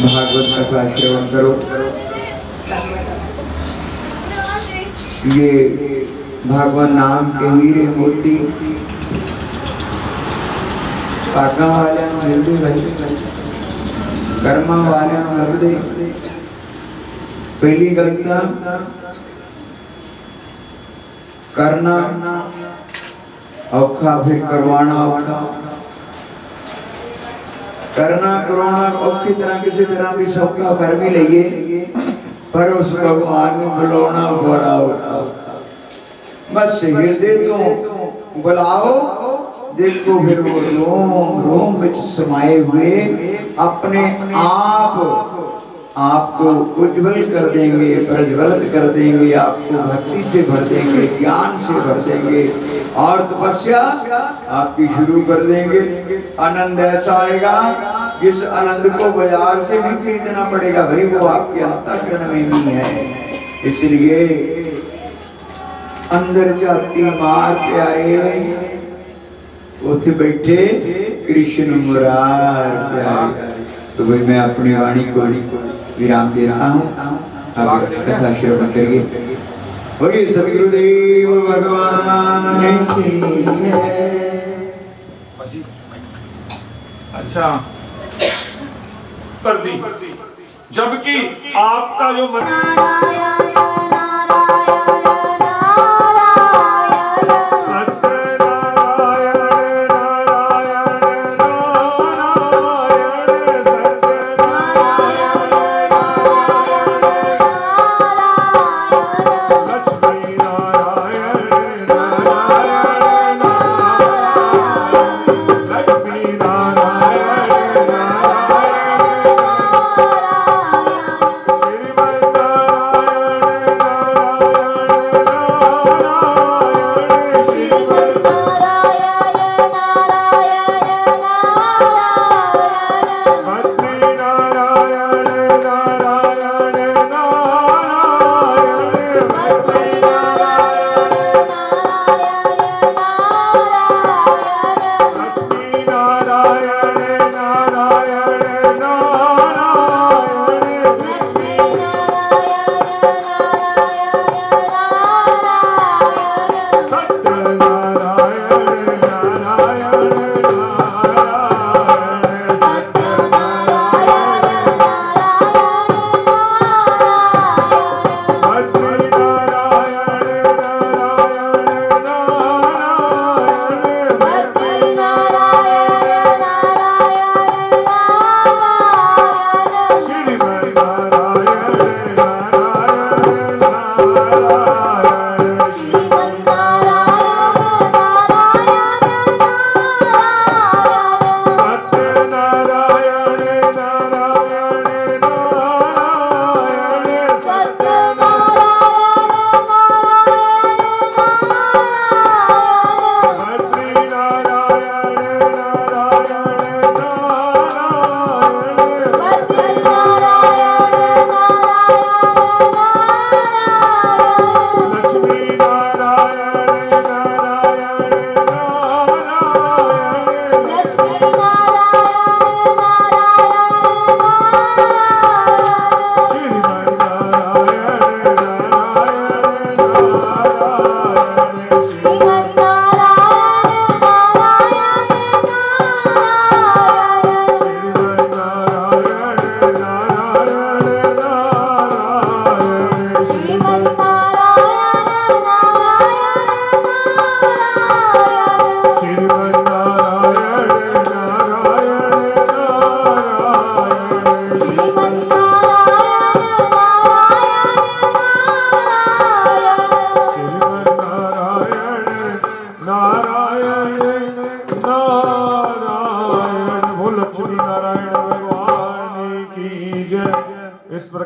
भागवत कथा श्रवण करो। ये भगवान नाम के हीरे मोती पाका वाले मिलते भाई, कर्मा वाले लगते। पहली गलतियां करना औखा, फिर करवाना औखा। करना करवाना औखी तरह किसी तरह भी सौखा कर भी लइए, पर उस भगवान को बुलाना बड़ा औखा। बस हृदय तो बुलाओ, दिल को फिर वो रोम रोम में समाये हुए अपने आपको उज्जवल कर देंगे, प्रज्वलित कर देंगे, आपको भक्ति से भर देंगे, ज्ञान से भर देंगे और तपस्या आपकी शुरू कर देंगे। आनंद ऐसा आएगा जिस आनंद को बाजार से नहीं खरीदना पड़ेगा भाई, वो आपके अंतःकरण में ही है। इसलिए अंदर जाती मार प्यारे उठ बैठे कृष्ण मुरार प्यारे। तो भाई मैं अपनी वाणी को विराम दे रहा हूँ। अब कथा श्रवण करिए बोलिए सदगुरुदेव भगवान की जय। अच्छा कर दी, जबकि आपका जो मन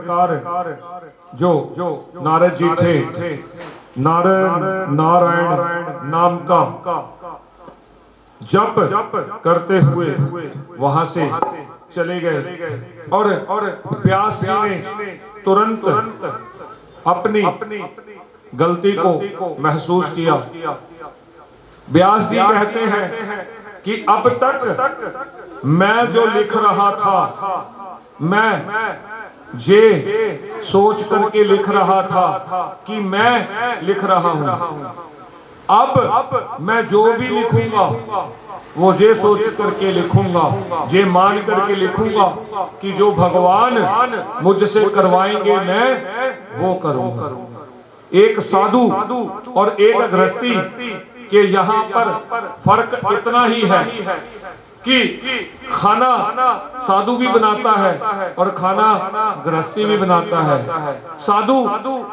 नारायण नारायण जो नारद जी थे, नारायण नाम का जप करते हुए वहां से चले गए और व्यास जी ने तुरंत अपनी गलती को महसूस किया। व्यास जी कहते हैं कि अब तक मैं जो लिख रहा था, मैं ये सोच करके लिख रहा था कि मैं लिख रहा हूं, अब मैं जो भी लिखूंगा वो ये सोच करके लिखूंगा, ये मान करके लिखूंगा कि जो भगवान मुझसे करवाएंगे मैं वो करूंगा। एक साधु और एक गृहस्थी के यहाँ पर फर्क इतना ही है कि खाना साधु भी बनाता है और खाना गृहस्थी भी बनाता है। साधु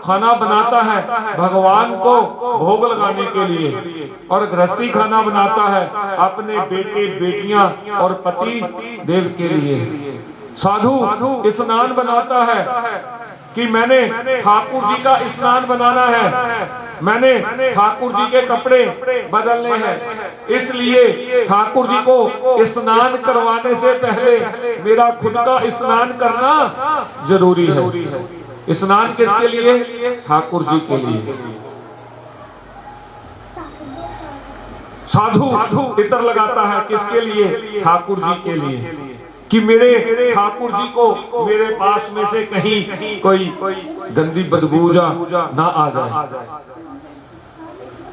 खाना बनाता है भगवान को भोग लगाने के लिए और गृहस्थी खाना बनाता है अपने बेटे बेटियां और पति देव के लिए। साधु स्नान बनाता है कि मैंने ठाकुर जी का स्नान बनाना है, मैंने ठाकुर जी के कपड़े बदलने हैं, इसलिए ठाकुर जी को स्नान करवाने से पहले मेरा खुद का स्नान करना जरूरी है। स्नान किसके लिए? ठाकुर जी के लिए। साधु इत्र लगाता है किसके लिए? ठाकुर जी के लिए। कि मेरे ठाकुर जी को मेरे पास में से कहीं कोई गंदी बदबू ना आ जाए।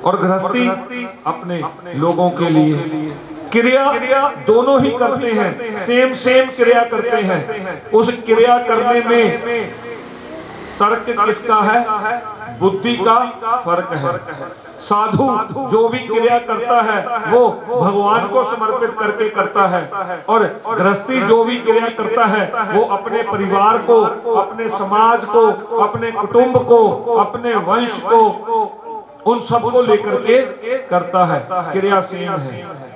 और गृहस्थी अपने लोगों के लिए क्रिया दोनों ही करते हैं, सेम क्रिया करते हैं। उस क्रिया करने में तर्क किसका है? बुद्धि का फर्क है। साधु जो भी क्रिया करता है वो भगवान को समर्पित करके करता है, और गृहस्थी जो भी क्रिया करता है वो अपने परिवार को, अपने समाज को, अपने कुटुंब को, अपने वंश को, उन सबको लेकर के करता है। क्रिया सेम है।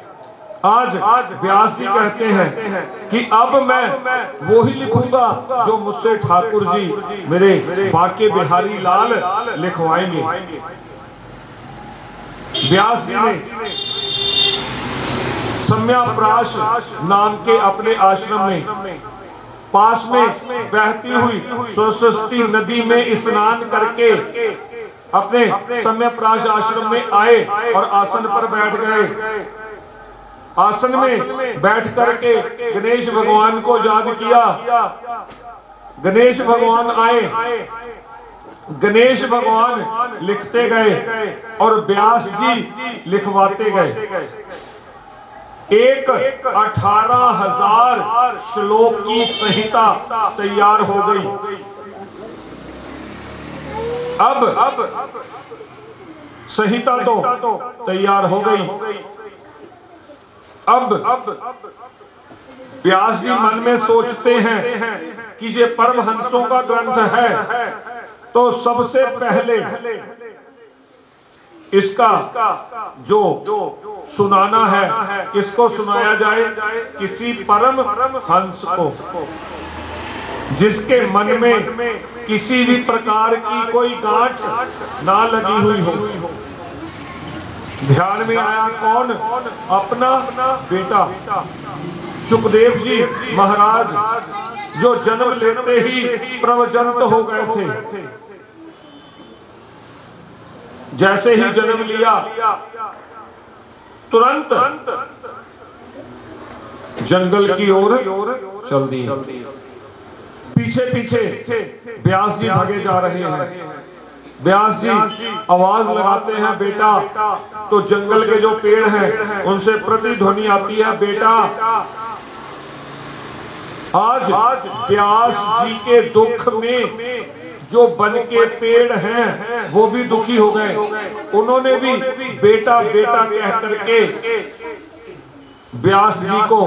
आज व्यास जी कहते हैं कि अब मैं वो ही लिखूंगा जो मुझसे ठाकुर जी मेरे बाके बिहारी लाल लिखवाएंगे। व्यास जी ने सम्याप्राश नाम के अपने आश्रम में पास में बहती हुई सरस्वती नदी में स्नान करके अपने सम्याप्राश आश्रम में आए और आसन पर बैठ गए। आसन में बैठ करके गणेश भगवान को याद किया। गणेश भगवान आए, गणेश भगवान लिखते गए और व्यास जी लिखवाते गए। एक 18,000 श्लोक की संहिता तैयार हो गई। अब संहिता तो तैयार हो गई। अब व्यास जी मन में सोचते हैं कि ये परमहंसों का ग्रंथ है, तो सबसे पहले इसका जो सुनाना है, किसको सुनाया जाए? किसी परम हंस को, जिसके मन में किसी भी प्रकार की कोई गांठ ना लगी हुई हो। ध्यान में आया कौन? अपना बेटा सुखदेव जी महाराज, जो जन्म लेते ही प्रवजंत हो गए थे। जैसे ही जन्म लिया तुरंत जंगल की ओर चल दिए। पीछे पीछे व्यास जी भागे जा रहे हैं। व्यास जी आवाज लगाते हैं बेटा, तो जंगल के जो पेड़ हैं उनसे प्रतिध्वनि आती है बेटा। आज व्यास जी के दुख में जो वन के पेड़ हैं वो भी दुखी हो गए। उन्होंने भी बेटा बेटा कह करके व्यास जी को,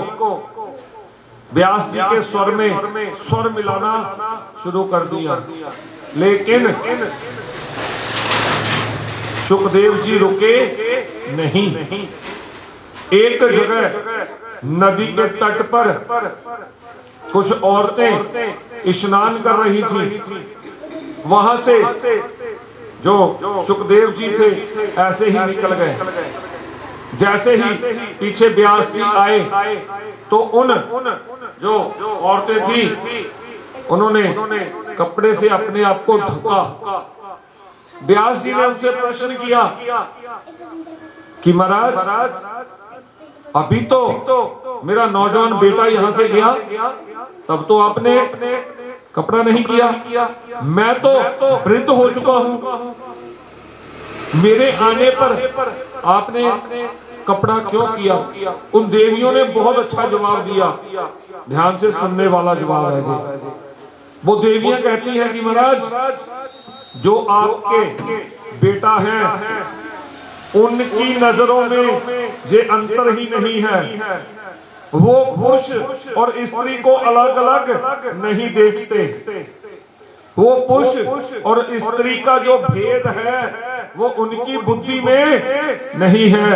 व्यास जी के स्वर में स्वर मिलाना शुरू कर दिया। लेकिन सुखदेव जी रुके नहीं। एक जगह नदी के तट पर कुछ औरतें स्नान कर रही थी। वहां से जो सुखदेव जी थे ऐसे ही निकल गए। जैसे ही पीछे व्यास जी आए तो उन जो औरतें थी उन्होंने कपड़े से अपने आप को ढका। व्यास जी ने उनसे प्रश्न किया कि महाराज अभी तो मेरा नौजवान बेटा यहाँ से गया, तब तो आपने कपड़ा नहीं किया। मैं तो वृद्ध हो चुका हूँ, मेरे आने पर आपने कपड़ा क्यों किया? उन देवियों ने बहुत अच्छा जवाब दिया। ध्यान से सुनने वाला जवाब है जी। वो देवियां कहती हैं कि महाराज जो आपके बेटा हैं उनकी नजरों में ये अंतर ही नहीं है। वो पुरुष और स्त्री को अलग अलग नहीं देखते। वो पुरुष और स्त्री का जो भेद है वो उनकी बुद्धि में नहीं है।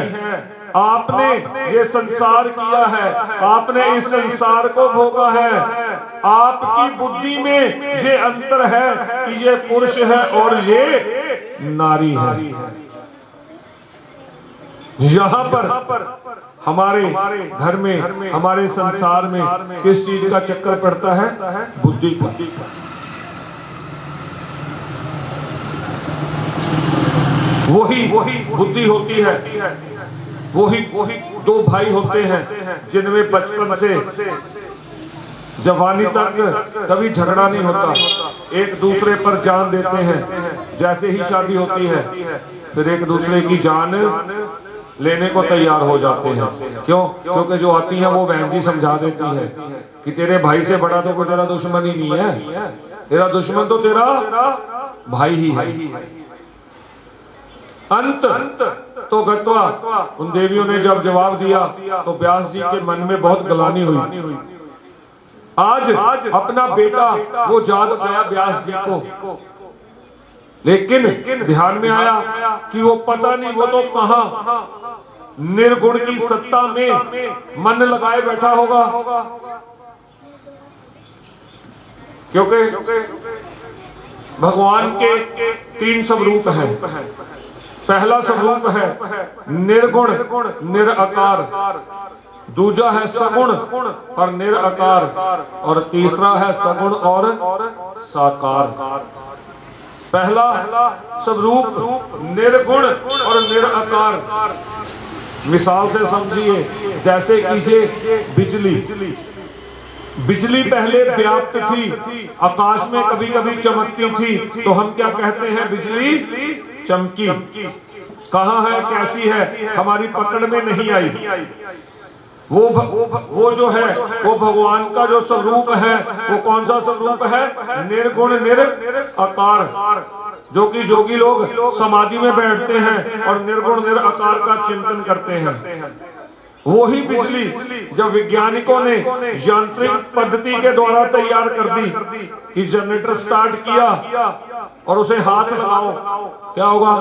आपने ये संसार किया है, आपने इस संसार को भोगा है। आपकी बुद्धि में ये अंतर है कि ये पुरुष है और ये नारी है। यहाँ पर हमारे घर में, हमारे संसार में किस चीज का चक्कर पड़ता है? बुद्धि का। वही बुद्धि होती है। वही दो भाई होते हैं जिनमें बचपन से जवानी तक कभी झगड़ा नहीं होता, एक दूसरे पर जान देते हैं। जैसे ही शादी होती है फिर एक दूसरे की जान लेने को तैयार हो जाते हैं। क्यों? क्योंकि जो आती है वो बहन जी समझा देती है कि तेरे भाई से बड़ा तो कोई तेरा दुश्मन ही नहीं है, तेरा दुश्मन तो तेरा भाई ही है। अंत तो गत्वा, उन देवियों ने जब जवाब दिया तो व्यास जी के मन में बहुत गलानी हुई। आज अपना बेटा वो याद आया व्यास जी को, लेकिन ध्यान में आया कि वो पता नहीं वो तो कहां निर्गुण की सत्ता में मन लगाए बैठा होगा। क्योंकि भगवान के 3 स्वरूप हैं। पहला स्वरूप है निर्गुण निराकार, दूजा है सगुण और निराकार, और तीसरा है सगुण और साकार। पहला स्वरूप निर्गुण और निराकार, मिसाल से समझिए जैसे किसी बिजली पहले व्याप्त थी, आकाश में कभी कभी चमकती थी, तो हम क्या कहते हैं? बिजली चमकी। कहाँ है, कैसी है, हमारी पकड़ में नहीं आई। वो जो है वो भगवान का जो स्वरूप है, वो कौन सा स्वरूप है? निर्गुण निराकार, जो कि जोगी लोग समाधि में बैठते हैं और निर्गुण निराकार का चिंतन करते हैं। वही बिजली जब वैज्ञानिकों ने यांत्रिक पद्धति के द्वारा तैयार कर दी कि जनरेटर स्टार्ट किया और उसे हाथ लगाओ, क्या होगा?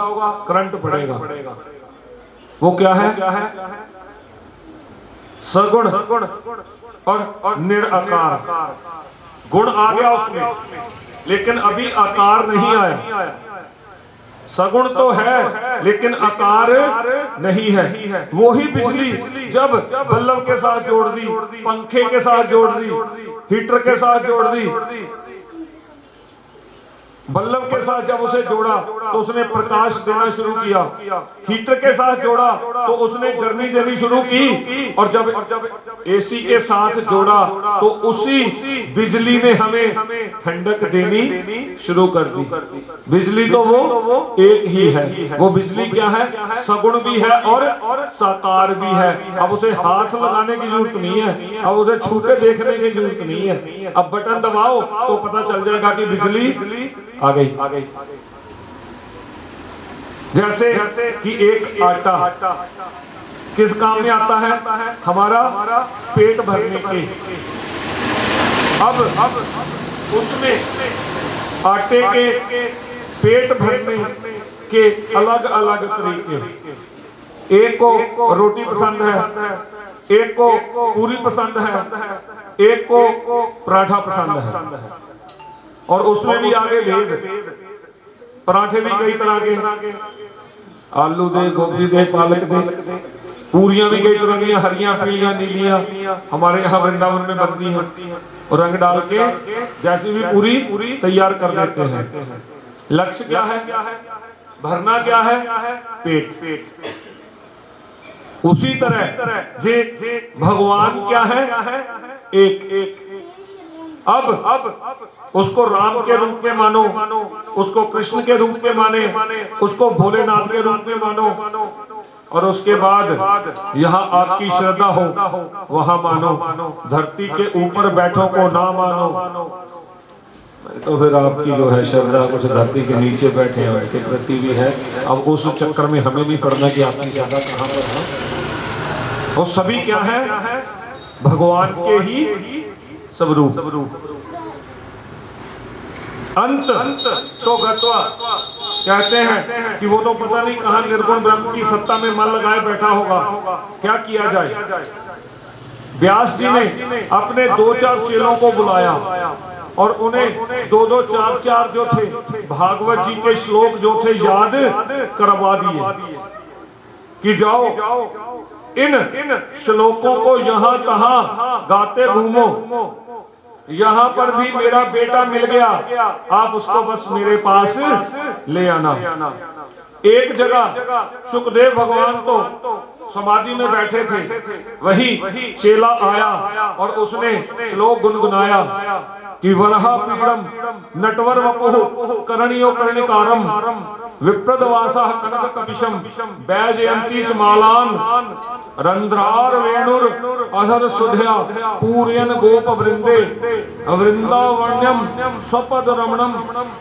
करंट पड़ेगा। वो क्या है? सगुण और निराकार। गुण आ गया उसमें, लेकिन अभी आकार नहीं आया। सगुण तो है लेकिन आकार नहीं है। वही बिजली जब बल्ब के साथ जोड़ दी, पंखे के साथ जोड़ दी, हीटर के साथ जोड़ दी, बल्ब के साथ जब उसे जोड़ा तो उसने प्रकाश देना शुरू किया, हीटर के साथ जोड़ा तो उसने गर्मी देनी शुरू की, और जब एसी के साथ जोड़ा तो उसी बिजली ने हमें ठंडक देनी शुरू कर दी। बिजली तो वो एक ही है। वो बिजली क्या है? सगुण भी है और साकार भी है। अब उसे हाथ लगाने की जरूरत नहीं है, अब उसे छू के देखने की जरूरत नहीं है। अब बटन दबाओ तो पता चल जाएगा कि बिजली आ गई। जैसे कि एक आटा किस काम में आता है? हमारा पेट भरने के। अब उसमें आटे के पेट भरने के अलग अलग तरीके। एक को रोटी पसंद है, एक को पूरी पसंद है, एक को पराठा पसंद है, और उसमें भी आगे भेद। पराठे भी कई तरह के, आलू दे, गोभी दे, पालक दे। पूरियां भी कई तरह की, हरियां, पीलियां, नीलियां हमारे यहाँ वृंदावन में बनती हैं, और रंग डाल के जैसी भी पूरी तैयार कर देते हैं। लक्ष्य क्या है? भरना क्या है? पेट। उसी तरह जे भगवान क्या है? एक। अब उसको राम के रूप में मानो, उसको कृष्ण के रूप में माने, उसको भोलेनाथ के रूप में मानो, और उसके बाद यहाँ आपकी श्रद्धा हो वहां मानो। धरती के ऊपर बैठो को ना मानो, तो फिर आपकी जो है श्रद्धा कुछ धरती के नीचे बैठे हैं उनके प्रति भी है। अब उस चक्कर में हमें नहीं पड़ना कि आपकी श्रद्धा कहाँ पर है। वो सभी क्या है? भगवान के ही स्वरूप। अंत तो गत्वा, कहते हैं कि वो तो पता नहीं कहां निर्गुण ब्रह्म की सत्ता में मन लगाए बैठा होगा। क्या किया जाए? व्यास जी ने अपने 2-4 चेलों को बुलाया और उन्हें 2-2, 4-4 जो थे भागवत जी के श्लोक जो थे याद करवा दिए कि जाओ इन श्लोकों को यहाँ तहां गाते घूमो। यहाँ पर भी मेरा बेटा मिल गया, आप उसको बस मेरे पास ले आना। एक जगह सुखदेव भगवान तो समाधि में बैठे थे, वही चेला आया और उसने श्लोक गुनगुनाया कि वरहा पीड़म नटवर वपुः करणीयो कर्णिकारम विप्रदवासा कनक कपिशम बैजयंती च मालान रंध्रार वेणुर अधर सुध्या पूर्यन गोप वृंदे वृंदावण्यम स्वपद रमणम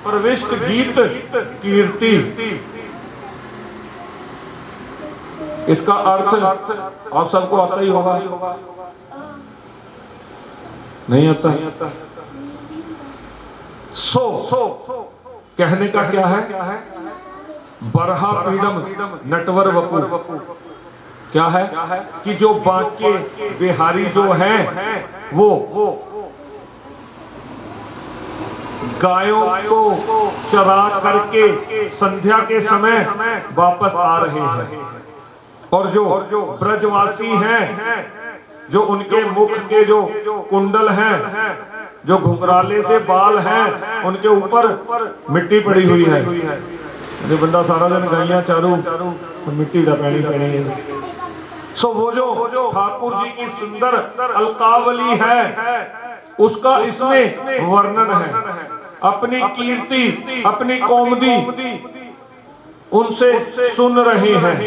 प्रविष्ट गीत कीर्ति। इसका अर्थ आप सबको आता ही होगा, नहीं आता? सो कहने का क्या है? बरहा पीडम नटवर वपु, क्या है कि जो बांके बिहारी जो हैं वो गायों को चरा करके संध्या के समय वापस आ रहे हैं, और जो ब्रजवासी हैं, जो उनके मुख के जो कुंडल हैं, जो घुंघराले से बाल हैं, उनके ऊपर मिट्टी पड़ी हुई है। अरे बंदा सारा दिन गाइयां चारू तो मिट्टी का पैनी है। सो वो जो ठाकुर जी की सुंदर अलकावली है उसका इसमें वर्णन है। अपनी कीर्ति, अपनी कौमदी उनसे सुन रहे हैं।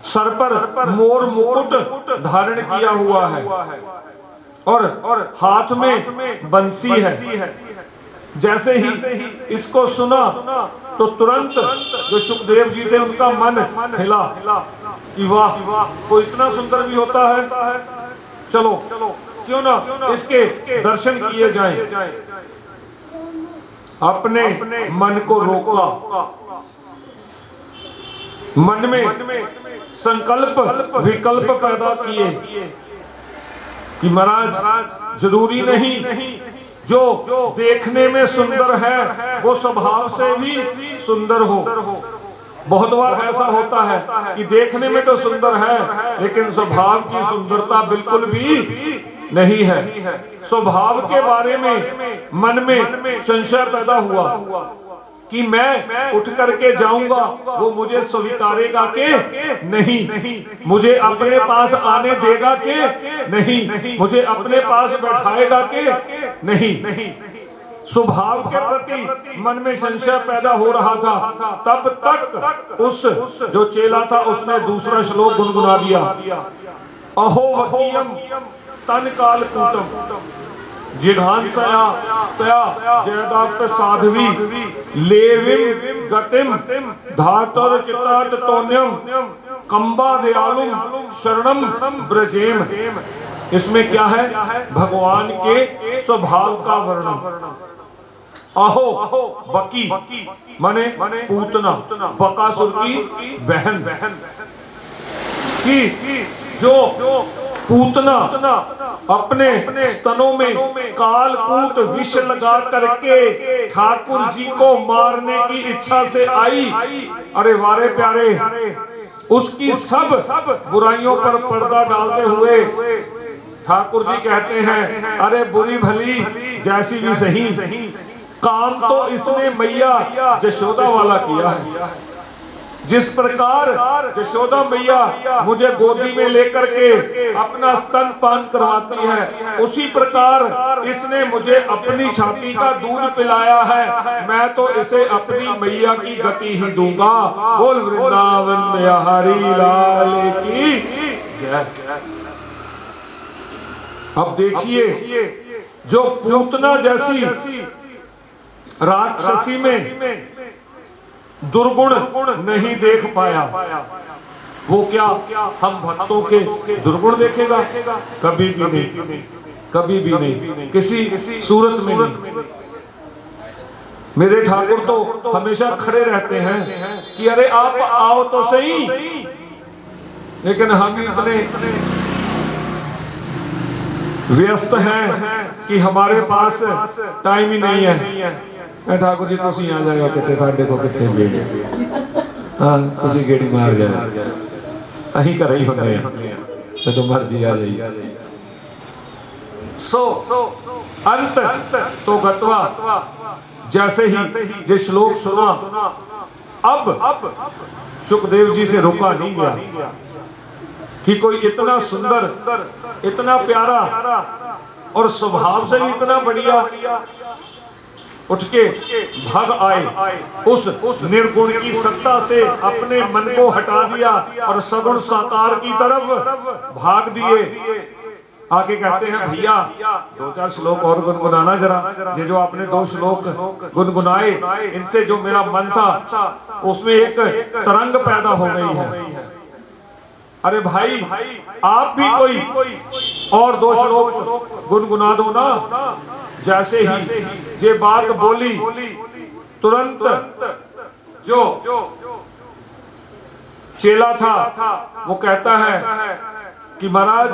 सर पर मोर मुकुट धारण किया हुआ है और हाथ में बंसी है। जैसे ही इसको सुना तो तुरंत जो सुखदेव जी थे उनका मन हिला कि वाह, कोई इतना सुंदर भी होता है, चलो क्यों ना इसके दर्शन किए जाएं। अपने मन को रोका, मन में संकल्प विकल्प पैदा किए कि महाराज जरूरी नहीं जो देखने में सुंदर है वो स्वभाव से भी सुंदर हो। बहुत बार ऐसा होता है कि देखने में तो सुंदर है लेकिन स्वभाव की सुंदरता बिल्कुल भी नहीं है। स्वभाव के बारे में मन में संशय पैदा हुआ कि मैं उठ करके जाऊंगा, वो मुझे स्वीकारेगा के नहीं, मुझे अपने पास आने देगा के नहीं, मुझे अपने पास बैठाएगा के नहीं। स्वभाव के प्रति मन में संशय पैदा हो रहा था। तब तक उस जो चेला था उसने दूसरा श्लोक गुनगुना दिया, अहो वकीयम स्तन काल कूटम जिघांसया तया जयदाप्त साध्वी लेविम गतिम धातुर चित्तात तोन्यम कंबा दयालुम शरणम ब्रजेम। इसमें क्या है? भगवान के स्वभाव का वर्णन। अहो बकी माने पूतना, बकासुर की बहन, की जो पूतना अपने स्तनों में कालकूट विष लगा करके ठाकुर जी को मारने की इच्छा से आई। अरे वारे प्यारे, उसकी सब बुराइयों पर पर्दा डालते हुए ठाकुर जी कहते हैं, अरे बुरी भली जैसी भी सही, काम तो इसने मैया यशोदा वाला किया है। जिस प्रकार यशोदा मैया मुझे गोदी में लेकर के अपना स्तन पान करवाती है, उसी प्रकार इसने मुझे अपनी छाती का दूध पिलाया है। मैं तो इसे अपनी मैया की गति ही दूंगा। बोल वृंदावन बिहारी लाल की जय। अब देखिए, जो पूतना जैसी राक्षसी में दुर्गुण नहीं देख पाया, वो क्या हम भक्तों के दुर्गुण देखेगा? कभी भी नहीं, कभी भी नहीं, किसी सूरत में नहीं। मेरे ठाकुर तो हमेशा खड़े रहते हैं कि अरे आप आओ तो सही, लेकिन हम इतने व्यस्त हैं कि हमारे पास टाइम ही नहीं है। ठाकुर जी तुसी आ जाओ, कितने साढ़े को कितने बेड़े, हाँ तुसी गेड़ी मार जाए, अही कर ही होने हैं तो मर्जी आ जाइए। सो अंत तो गत्वा, जैसे ही ये श्लोक सुना अब सुखदेव जी से रोका नहीं गया कि कोई इतना सुंदर, इतना प्यारा और स्वभाव से भी इतना बढ़िया उठ के भाग आए, उस निर्गुण की सत्ता से अपने मन को हटा दिया और सगुण साकार की तरफ भाग दिए। आके कहते हैं भैया 2-4 श्लोक और गुनगुनाना जरा। ये जो आपने 2 श्लोक गुनगुनाए, इनसे जो मेरा मन था उसमें एक तरंग पैदा हो गई है। अरे भाई आप भी कोई और 2 श्लोक गुनगुना दो ना। जैसे ही ये बात बोली, तुरंत जो चेला था वो कहता है कि महाराज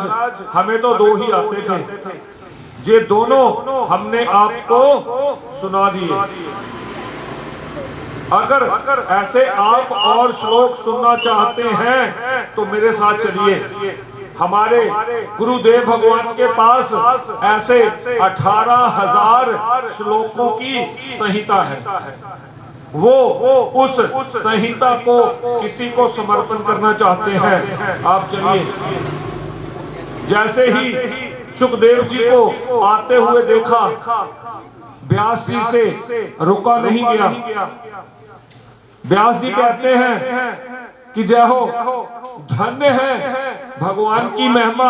हमें तो 2 ही आते थे, ये दोनों हमने आपको सुना दिए। अगर ऐसे आप और श्लोक सुनना चाहते हैं तो मेरे साथ चलिए। हमारे गुरुदेव भगवान के पास ऐसे 18,000 श्लोकों की संहिता है। वो उस संहिता को किसी को समर्पण करना चाहते हैं, आप चलिए। जैसे ही सुखदेव जी को आते हुए देखा, व्यास जी से रुका नहीं गया। व्यास जी कहते हैं कि जय हो, धन्य है भगवान की महिमा।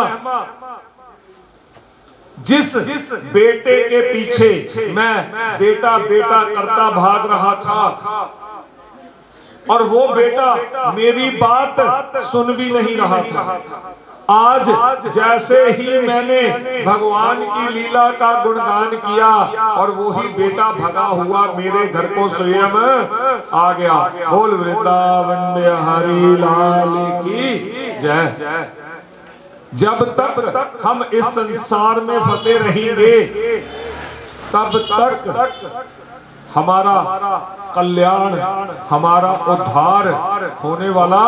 जिस बेटे के पीछे मैं बेटा बेटा करता भाग रहा था और वो बेटा मेरी बात सुन भी नहीं रहा था, आज जैसे ही मैंने भगवान की लीला का गुणगान किया और वो ही बेटा भगा हुआ मेरे घर को स्वयं आ गया। बोल वृंदावन बिहारी लाल की जय। जब तक हम इस संसार में फंसे रहेंगे तब तक हमारा कल्याण, हमारा उद्धार होने वाला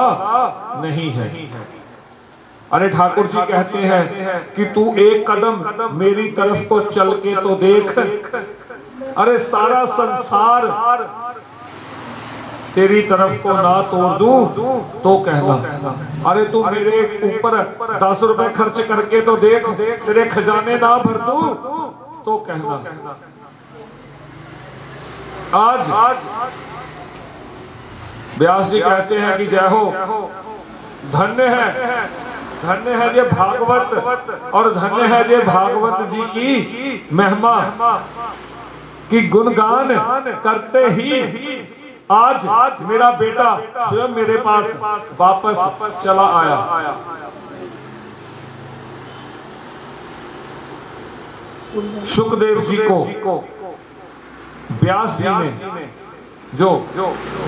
नहीं है। अरे ठाकुर जी कहते हैं कि तू एक कदम मेरी तरफ को चल के तो देख। अरे सारा संसार तेरी तरफ को ना तोड़ दूं तो कहना। अरे तू मेरे ऊपर 10 रुपए खर्च करके तो देख, तेरे खजाने ना भर दूं तो कहना। आज व्यास जी कहते हैं कि जय हो, धन्य है ये भागवत और धन्य है ये भागवत जी की महिमा की गुणगान करते ही आज मेरा बेटा स्वयं मेरे पास वापस चला आया। सुखदेव जी को व्यास जी ने जो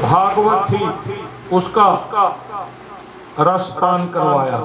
भागवत थी उसका रसपान करवाया।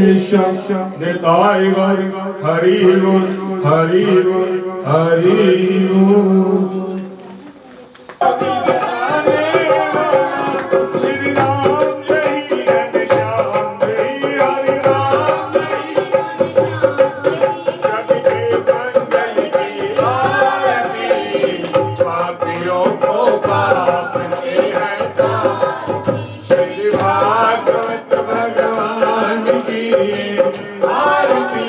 केशव निताय गौर हरि बोल हरि बोल हरि बोल। श्री राम जय घनश्याम जय हरि राम जग के मंगल की आरती पापियों को पाप से है श्री भागवत भगवान की आरती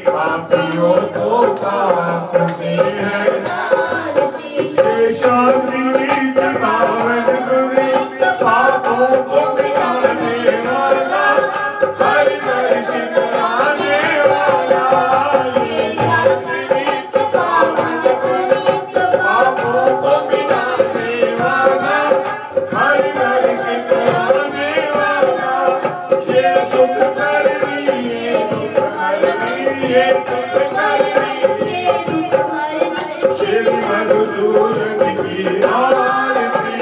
पापियों को पाप से है शांति गीत पावन गुणित पापों को मिटाने वाला हरि दर्शन आने वाला ये शांति गीत पावन गुणित पापों को मिटाने वाला हरि दर्शन आने वाला ये सुख करनी ये दुख हरनी ये सुख करनी ये दुख हरनी श्री मधुसूदन की आरती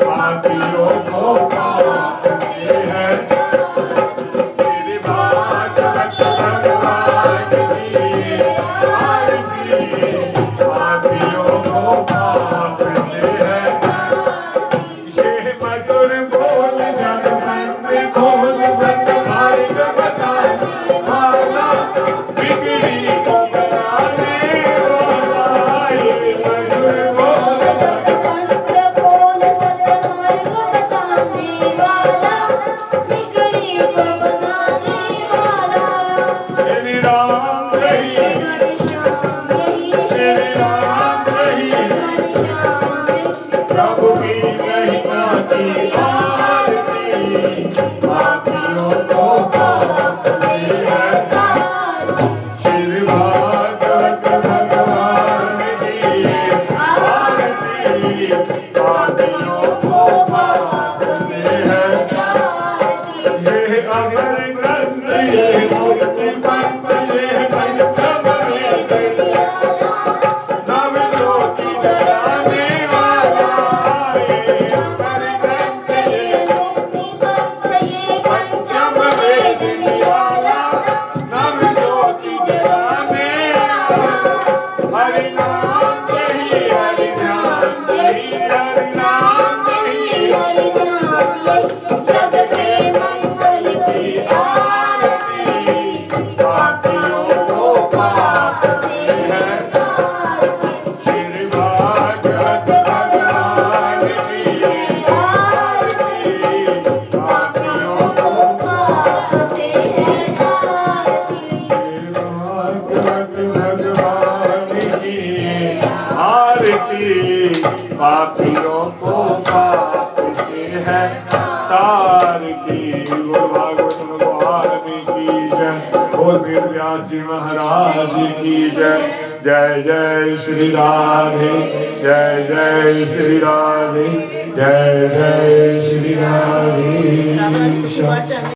पापियों को पाप से है श्री भागवत भगवान की आरती पापियों को पाप से है ये मधुर बोल जग मंत्र खोल सत मार्ग बताने वाला बिगड़ी को बनाने वाला ये मधुर बोल मंत्र बोल सतमार्ग बताने वाला बिगड़ी को बनाने वाला श्री राम रही श्री राम रही प्रभु की महिमा की आरती पापियों को पाप से है श्री भागवत भगवान की आरती पापियों को पाप से है ये अमर ग्रंथ ये मूर्ति पंथ ये पंचम वेद नव ज्योति जलाने वाला ये अमर ग्रंथ ये पंचम वेद निवाला नव ज्योति जलाने वाला हरि नाम जय हरि नाम जय हरि नाम जय जग के मंगल की आरती पापियों को पाप से है श्री भागवत भगवान की आरती पापियों को पाप से है श्री भागवत भगवान की आरती पापियों को पाप से है तार की बोल भागवत भगवान की जय बोल वेद व्यास जी महाराज की जय जय जय श्री राधे जय जय श्री राधे जय जय श्री राधे।